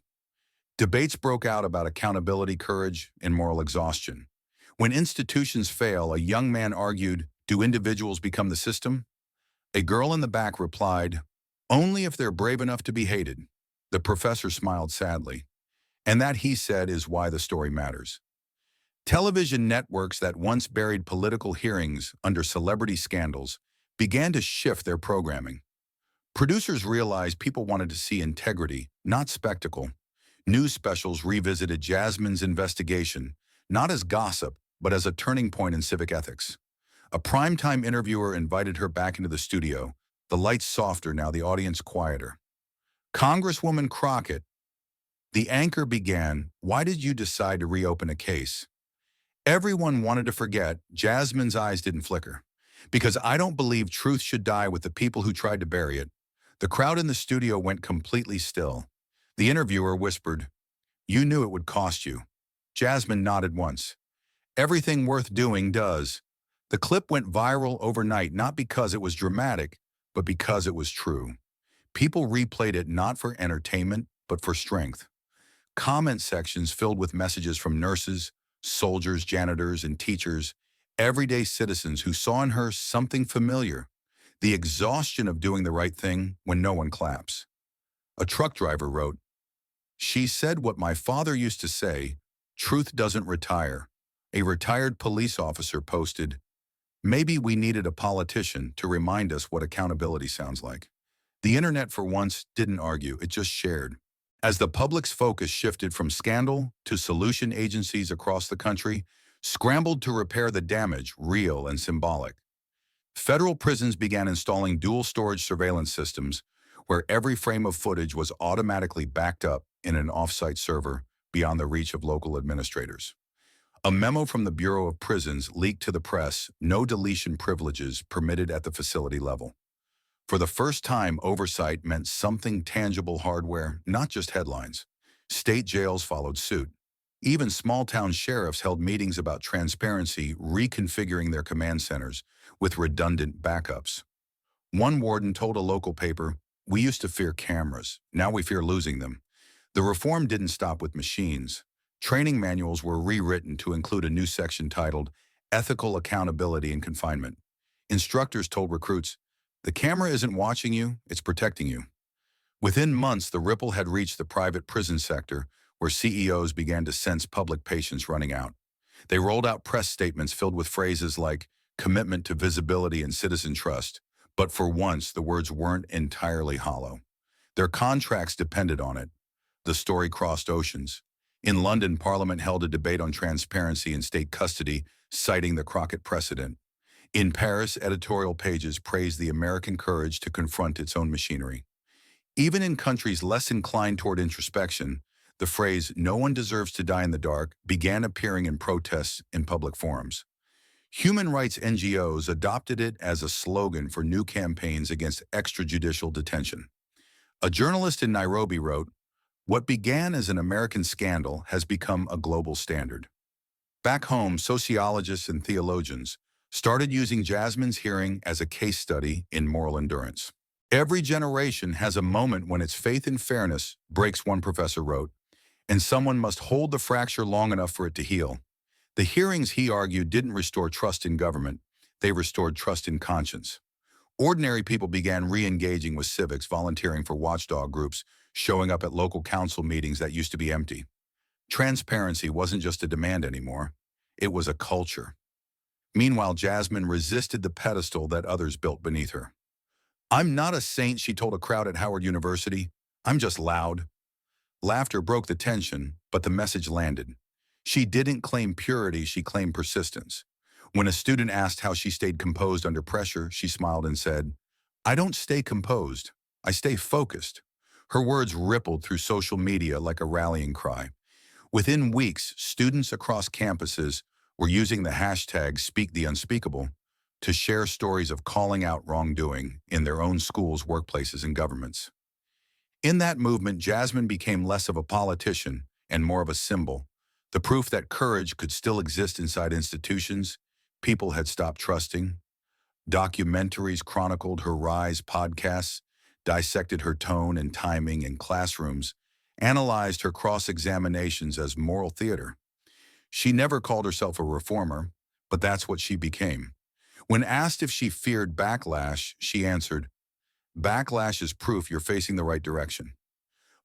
Debates broke out about accountability, courage, and moral exhaustion. When institutions fail, a young man argued, do individuals become the system? A girl in the back replied, only if they're brave enough to be hated. The professor smiled sadly. And that, he said, is why the story matters. Television networks that once buried political hearings under celebrity scandals began to shift their programming. Producers realized people wanted to see integrity, not spectacle. News specials revisited Jasmine's investigation, not as gossip, but as a turning point in civic ethics. A primetime interviewer invited her back into the studio, the lights softer now, the audience quieter. "Congresswoman Crockett," the anchor began, "why did you decide to reopen a case?" Everyone wanted to forget. Jasmine's eyes didn't flicker. "Because I don't believe truth should die with the people who tried to bury it." The crowd in the studio went completely still. The interviewer whispered, "You knew it would cost you." Jasmine nodded once. "Everything worth doing does." The clip went viral overnight, not because it was dramatic, but because it was true. People replayed it not for entertainment, but for strength. Comment sections filled with messages from nurses, soldiers, janitors, and teachers, everyday citizens who saw in her something familiar, the exhaustion of doing the right thing when no one claps. A truck driver wrote, "She said what my father used to say, truth doesn't retire." A retired police officer posted, "Maybe we needed a politician to remind us what accountability sounds like." The internet for once didn't argue, it just shared. As the public's focus shifted from scandal to solution, agencies across the country scrambled to repair the damage, real and symbolic. Federal prisons began installing dual storage surveillance systems where every frame of footage was automatically backed up in an off-site server beyond the reach of local administrators. A memo from the Bureau of Prisons leaked to the press, no deletion privileges permitted at the facility level. For the first time, oversight meant something tangible, hardware, not just headlines. State jails followed suit. Even small-town sheriffs held meetings about transparency, reconfiguring their command centers with redundant backups. One warden told a local paper, "We used to fear cameras. Now we fear losing them." The reform didn't stop with machines. Training manuals were rewritten to include a new section titled Ethical Accountability in Confinement. Instructors told recruits, "The camera isn't watching you, it's protecting you." Within months, the ripple had reached the private prison sector, where CEOs began to sense public patience running out. They rolled out press statements filled with phrases like commitment to visibility and citizen trust, but for once, the words weren't entirely hollow. Their contracts depended on it. The story crossed oceans. In London, Parliament held a debate on transparency in state custody, citing the Crockett precedent. In Paris, editorial pages praised the American courage to confront its own machinery. Even in countries less inclined toward introspection, the phrase, "no one deserves to die in the dark," began appearing in protests in public forums. Human rights NGOs adopted it as a slogan for new campaigns against extrajudicial detention. A journalist in Nairobi wrote, "What began as an American scandal has become a global standard." Back home, sociologists and theologians started using Jasmine's hearing as a case study in moral endurance. Every generation has a moment when its faith in fairness breaks, one professor wrote, and someone must hold the fracture long enough for it to heal. The hearings, he argued, didn't restore trust in government, they restored trust in conscience. Ordinary people began re-engaging with civics, volunteering for watchdog groups, showing up at local council meetings that used to be empty. Transparency wasn't just a demand anymore, it was a culture. Meanwhile, Jasmine resisted the pedestal that others built beneath her. "I'm not a saint," she told a crowd at Howard University. "I'm just loud." Laughter broke the tension, but the message landed. She didn't claim purity, she claimed persistence. When a student asked how she stayed composed under pressure, she smiled and said, "I don't stay composed, I stay focused." Her words rippled through social media like a rallying cry. Within weeks, students across campuses were using the hashtag #SpeakTheUnspeakable to share stories of calling out wrongdoing in their own schools, workplaces, and governments. In that movement, Jasmine became less of a politician and more of a symbol, the proof that courage could still exist inside institutions people had stopped trusting. Documentaries chronicled her rise, podcasts dissected her tone and timing, and classrooms analyzed her cross-examinations as moral theater. She never called herself a reformer, but that's what she became. When asked if she feared backlash, she answered, "Backlash is proof you're facing the right direction."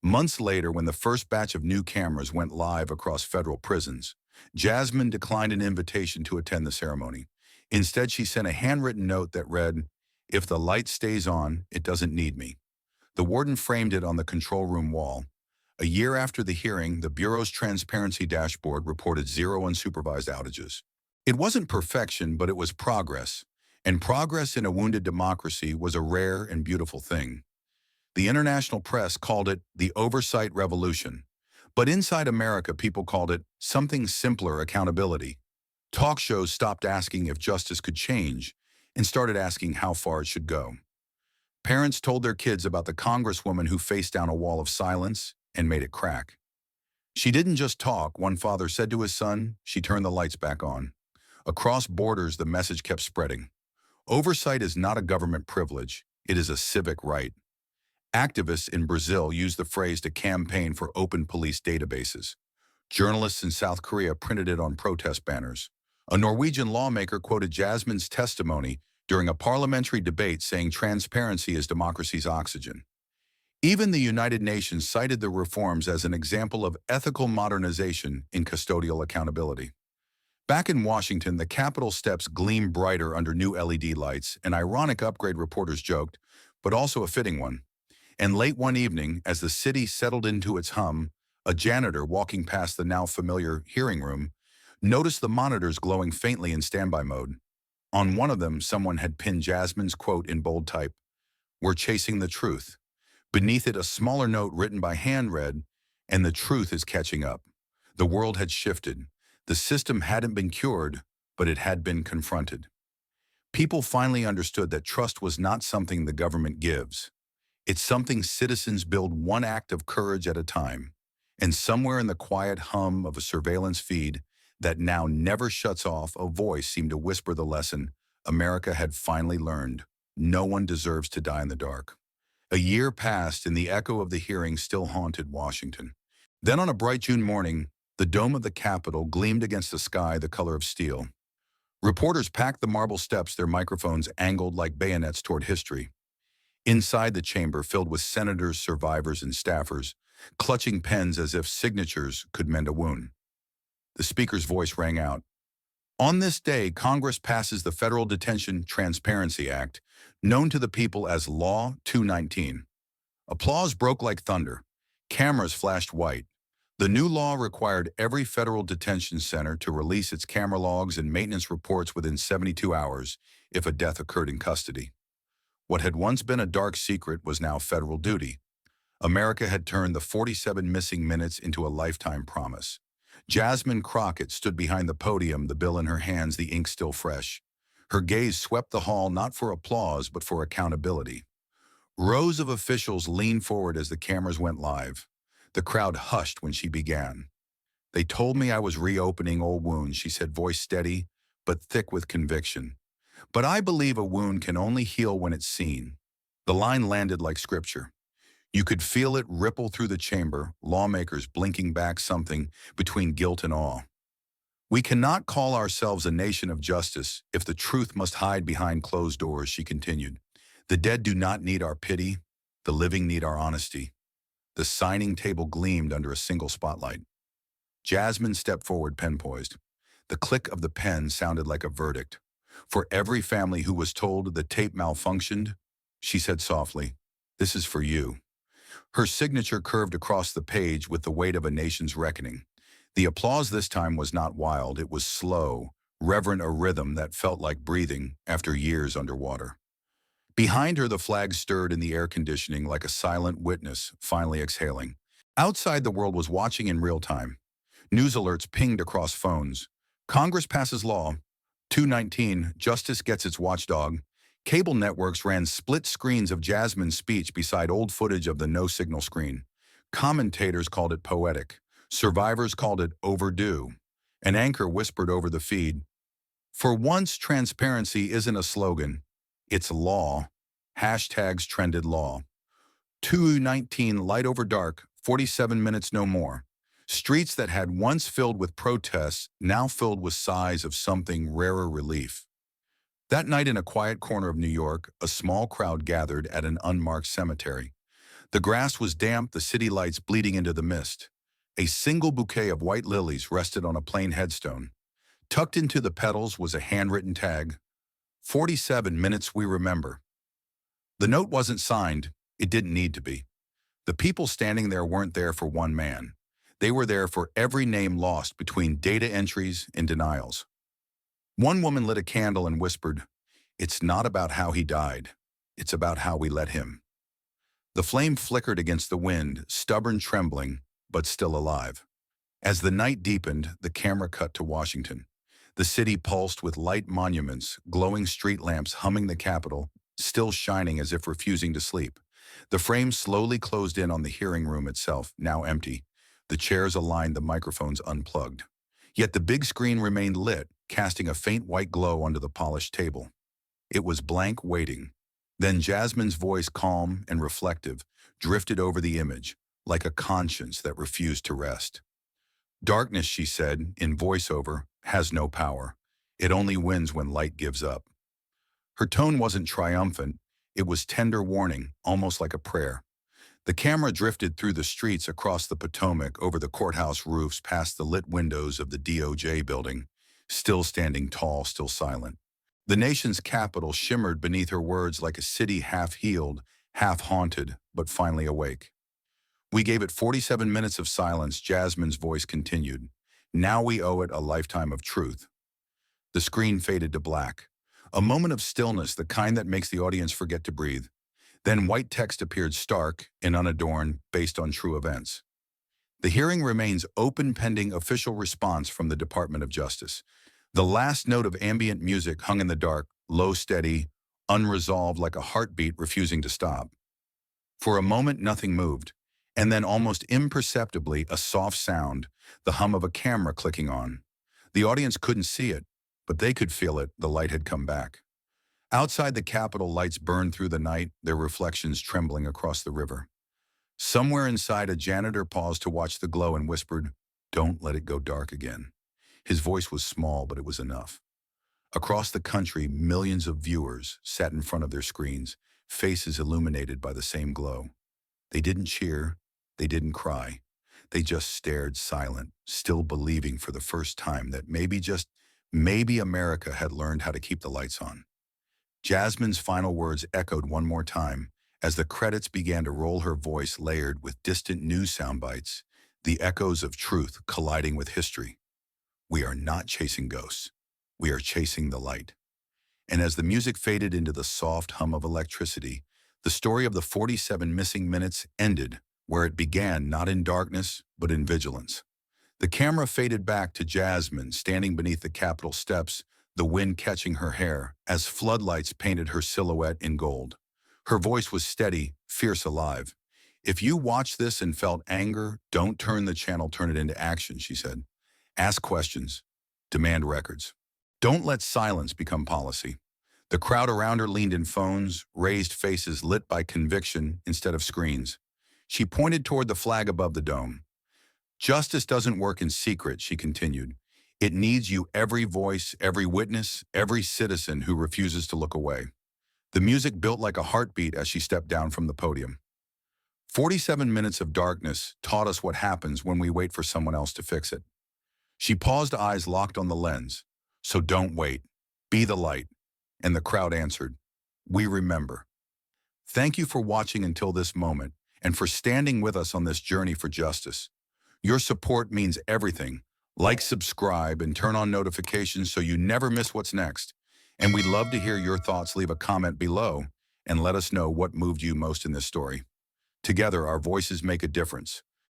Months later, when the first batch of new cameras went live across federal prisons, Jasmine declined an invitation to attend the ceremony. Instead, she sent a handwritten note that read, "If the light stays on, it doesn't need me." The warden framed it on the control room wall. A year after the hearing, the Bureau's transparency dashboard reported 0 unsupervised outages. It wasn't perfection, but it was progress. And progress in a wounded democracy was a rare and beautiful thing. The international press called it the oversight revolution. But inside America, people called it something simpler: accountability. Talk shows stopped asking if justice could change and started asking how far it should go. Parents told their kids about the congresswoman who faced down a wall of silence and made it crack. "She didn't just talk," one father said to his son, "she turned the lights back on." Across borders, the message kept spreading. Oversight is not a government privilege, it is a civic right. Activists in Brazil used the phrase to campaign for open police databases. Journalists in South Korea printed it on protest banners. A Norwegian lawmaker quoted Jasmine's testimony during a parliamentary debate saying transparency is democracy's oxygen. Even the United Nations cited the reforms as an example of ethical modernization in custodial accountability. Back in Washington, the Capitol steps gleam brighter under new LED lights, an ironic upgrade, reporters joked, but also a fitting one. And late one evening, as the city settled into its hum, a janitor walking past the now familiar hearing room noticed the monitors glowing faintly in standby mode. On one of them, someone had pinned Jasmine's quote in bold type, "We're chasing the truth." Beneath it, a smaller note written by hand read, "And the truth is catching up." The world had shifted. The system hadn't been cured, but it had been confronted. People finally understood that trust was not something the government gives. It's something citizens build one act of courage at a time. And somewhere in the quiet hum of a surveillance feed that now never shuts off, a voice seemed to whisper the lesson America had finally learned. No one deserves to die in the dark. A year passed and the echo of the hearing still haunted Washington. Then on a bright June morning, the dome of the Capitol gleamed against a sky the color of steel. Reporters packed the marble steps, their microphones angled like bayonets toward history. Inside the chamber, filled with senators, survivors, and staffers, clutching pens as if signatures could mend a wound. The speaker's voice rang out. On this day, Congress passes the Federal Detention Transparency Act, known to the people as Law 219. Applause broke like thunder. Cameras flashed white. The new law required every federal detention center to release its camera logs and maintenance reports within 72 hours if a death occurred in custody. What had once been a dark secret was now federal duty. America had turned the 47 missing minutes into a lifetime promise. Jasmine Crockett stood behind the podium, the bill in her hands, the ink still fresh. Her gaze swept the hall not for applause but for accountability. Rows of officials leaned forward as the cameras went live. The crowd hushed when she began. They told me I was reopening old wounds, she said, voice steady but thick with conviction. But I believe a wound can only heal when it's seen. The line landed like scripture. You could feel it ripple through the chamber, lawmakers blinking back something between guilt and awe. We cannot call ourselves a nation of justice if the truth must hide behind closed doors, she continued. The dead do not need our pity. The living need our honesty. The signing table gleamed under a single spotlight. Jasmine stepped forward, pen poised. The click of the pen sounded like a verdict. For every family who was told the tape malfunctioned, she said softly, "This is for you." Her signature curved across the page with the weight of a nation's reckoning. The applause this time was not wild, it was slow, reverent, a rhythm that felt like breathing after years underwater. Behind her, the flag stirred in the air conditioning like a silent witness, finally exhaling. Outside, the world was watching in real time. News alerts pinged across phones. Congress passes Law 219, Justice gets its watchdog. Cable networks ran split screens of Jasmine's speech beside old footage of the no-signal screen. Commentators called it poetic. Survivors called it overdue. An anchor whispered over the feed, "For once, transparency isn't a slogan. It's law." Hashtags trended law. 219, light over dark, 47 minutes no more. Streets that had once filled with protests now filled with sighs of something rarer relief. That night in a quiet corner of New York, a small crowd gathered at an unmarked cemetery. The grass was damp, the city lights bleeding into the mist. A single bouquet of white lilies rested on a plain headstone. Tucked into the petals was a handwritten tag, 47 minutes we remember. The note wasn't signed. It didn't need to be. The people standing there weren't there for one man. They were there for every name lost between data entries and denials. One woman lit a candle and whispered, "It's not about how he died. It's about how we let him." The flame flickered against the wind, stubborn, trembling, but still alive. As the night deepened, the camera cut to Washington. The city pulsed with light monuments, glowing street lamps humming the Capitol, still shining as if refusing to sleep. The frame slowly closed in on the hearing room itself, now empty. The chairs aligned, the microphones unplugged. Yet the big screen remained lit, casting a faint white glow onto the polished table. It was blank, waiting. Then Jasmine's voice, calm and reflective, drifted over the image, like a conscience that refused to rest. Darkness, she said, in voiceover, has no power. It only wins when light gives up. Her tone wasn't triumphant. It was tender warning, almost like a prayer. The camera drifted through the streets across the Potomac, over the courthouse roofs, past the lit windows of the DOJ building, still standing tall, still silent. The nation's capital shimmered beneath her words like a city half-healed, half-haunted, but finally awake. We gave it 47 minutes of silence, Jasmine's voice continued. Now we owe it a lifetime of truth. The screen faded to black. A moment of stillness, the kind that makes the audience forget to breathe. Then white text appeared, stark and unadorned, based on true events. The hearing remains open pending official response from the Department of Justice. The last note of ambient music hung in the dark, low, steady, unresolved, like a heartbeat refusing to stop. For a moment, nothing moved. And then, almost imperceptibly, a soft sound, the hum of a camera clicking on. The audience couldn't see it, but they could feel it. The light had come back. Outside the Capitol, lights burned through the night, their reflections trembling across the river. Somewhere inside, a janitor paused to watch the glow and whispered, "Don't let it go dark again." His voice was small, but it was enough. Across the country, millions of viewers sat in front of their screens, faces illuminated by the same glow. They didn't cheer, they didn't cry. They just stared, silent, still believing for the first time that maybe, just maybe, America had learned how to keep the lights on. Jasmine's final words echoed one more time as the credits began to roll, her voice layered with distant news sound bites, the echoes of truth colliding with history. We are not chasing ghosts. We are chasing the light. And as the music faded into the soft hum of electricity, the story of the 47 missing minutes ended where it began, not in darkness, but in vigilance. The camera faded back to Jasmine standing beneath the Capitol steps, the wind catching her hair as floodlights painted her silhouette in gold. Her voice was steady, fierce, alive. "If you watched this and felt anger, don't turn the channel, turn it into action," she said. "Ask questions. Demand records. Don't let silence become policy." The crowd around her leaned in, phones, raised faces lit by conviction instead of screens. She pointed toward the flag above the dome. "Justice doesn't work in secret," she continued. "It needs you, every voice, every witness, every citizen who refuses to look away." The music built like a heartbeat as she stepped down from the podium. 47 minutes of darkness taught us what happens when we wait for someone else to fix it. She paused, eyes locked on the lens. "So don't wait. Be the light." And the crowd answered, "We remember." Thank you for watching until this moment and for standing with us on this journey for justice. Your support means everything. Like, subscribe, and turn on notifications so you never miss what's next. And we'd love to hear your thoughts. Leave a comment below and let us know what moved you most in this story. Together, our voices make a difference.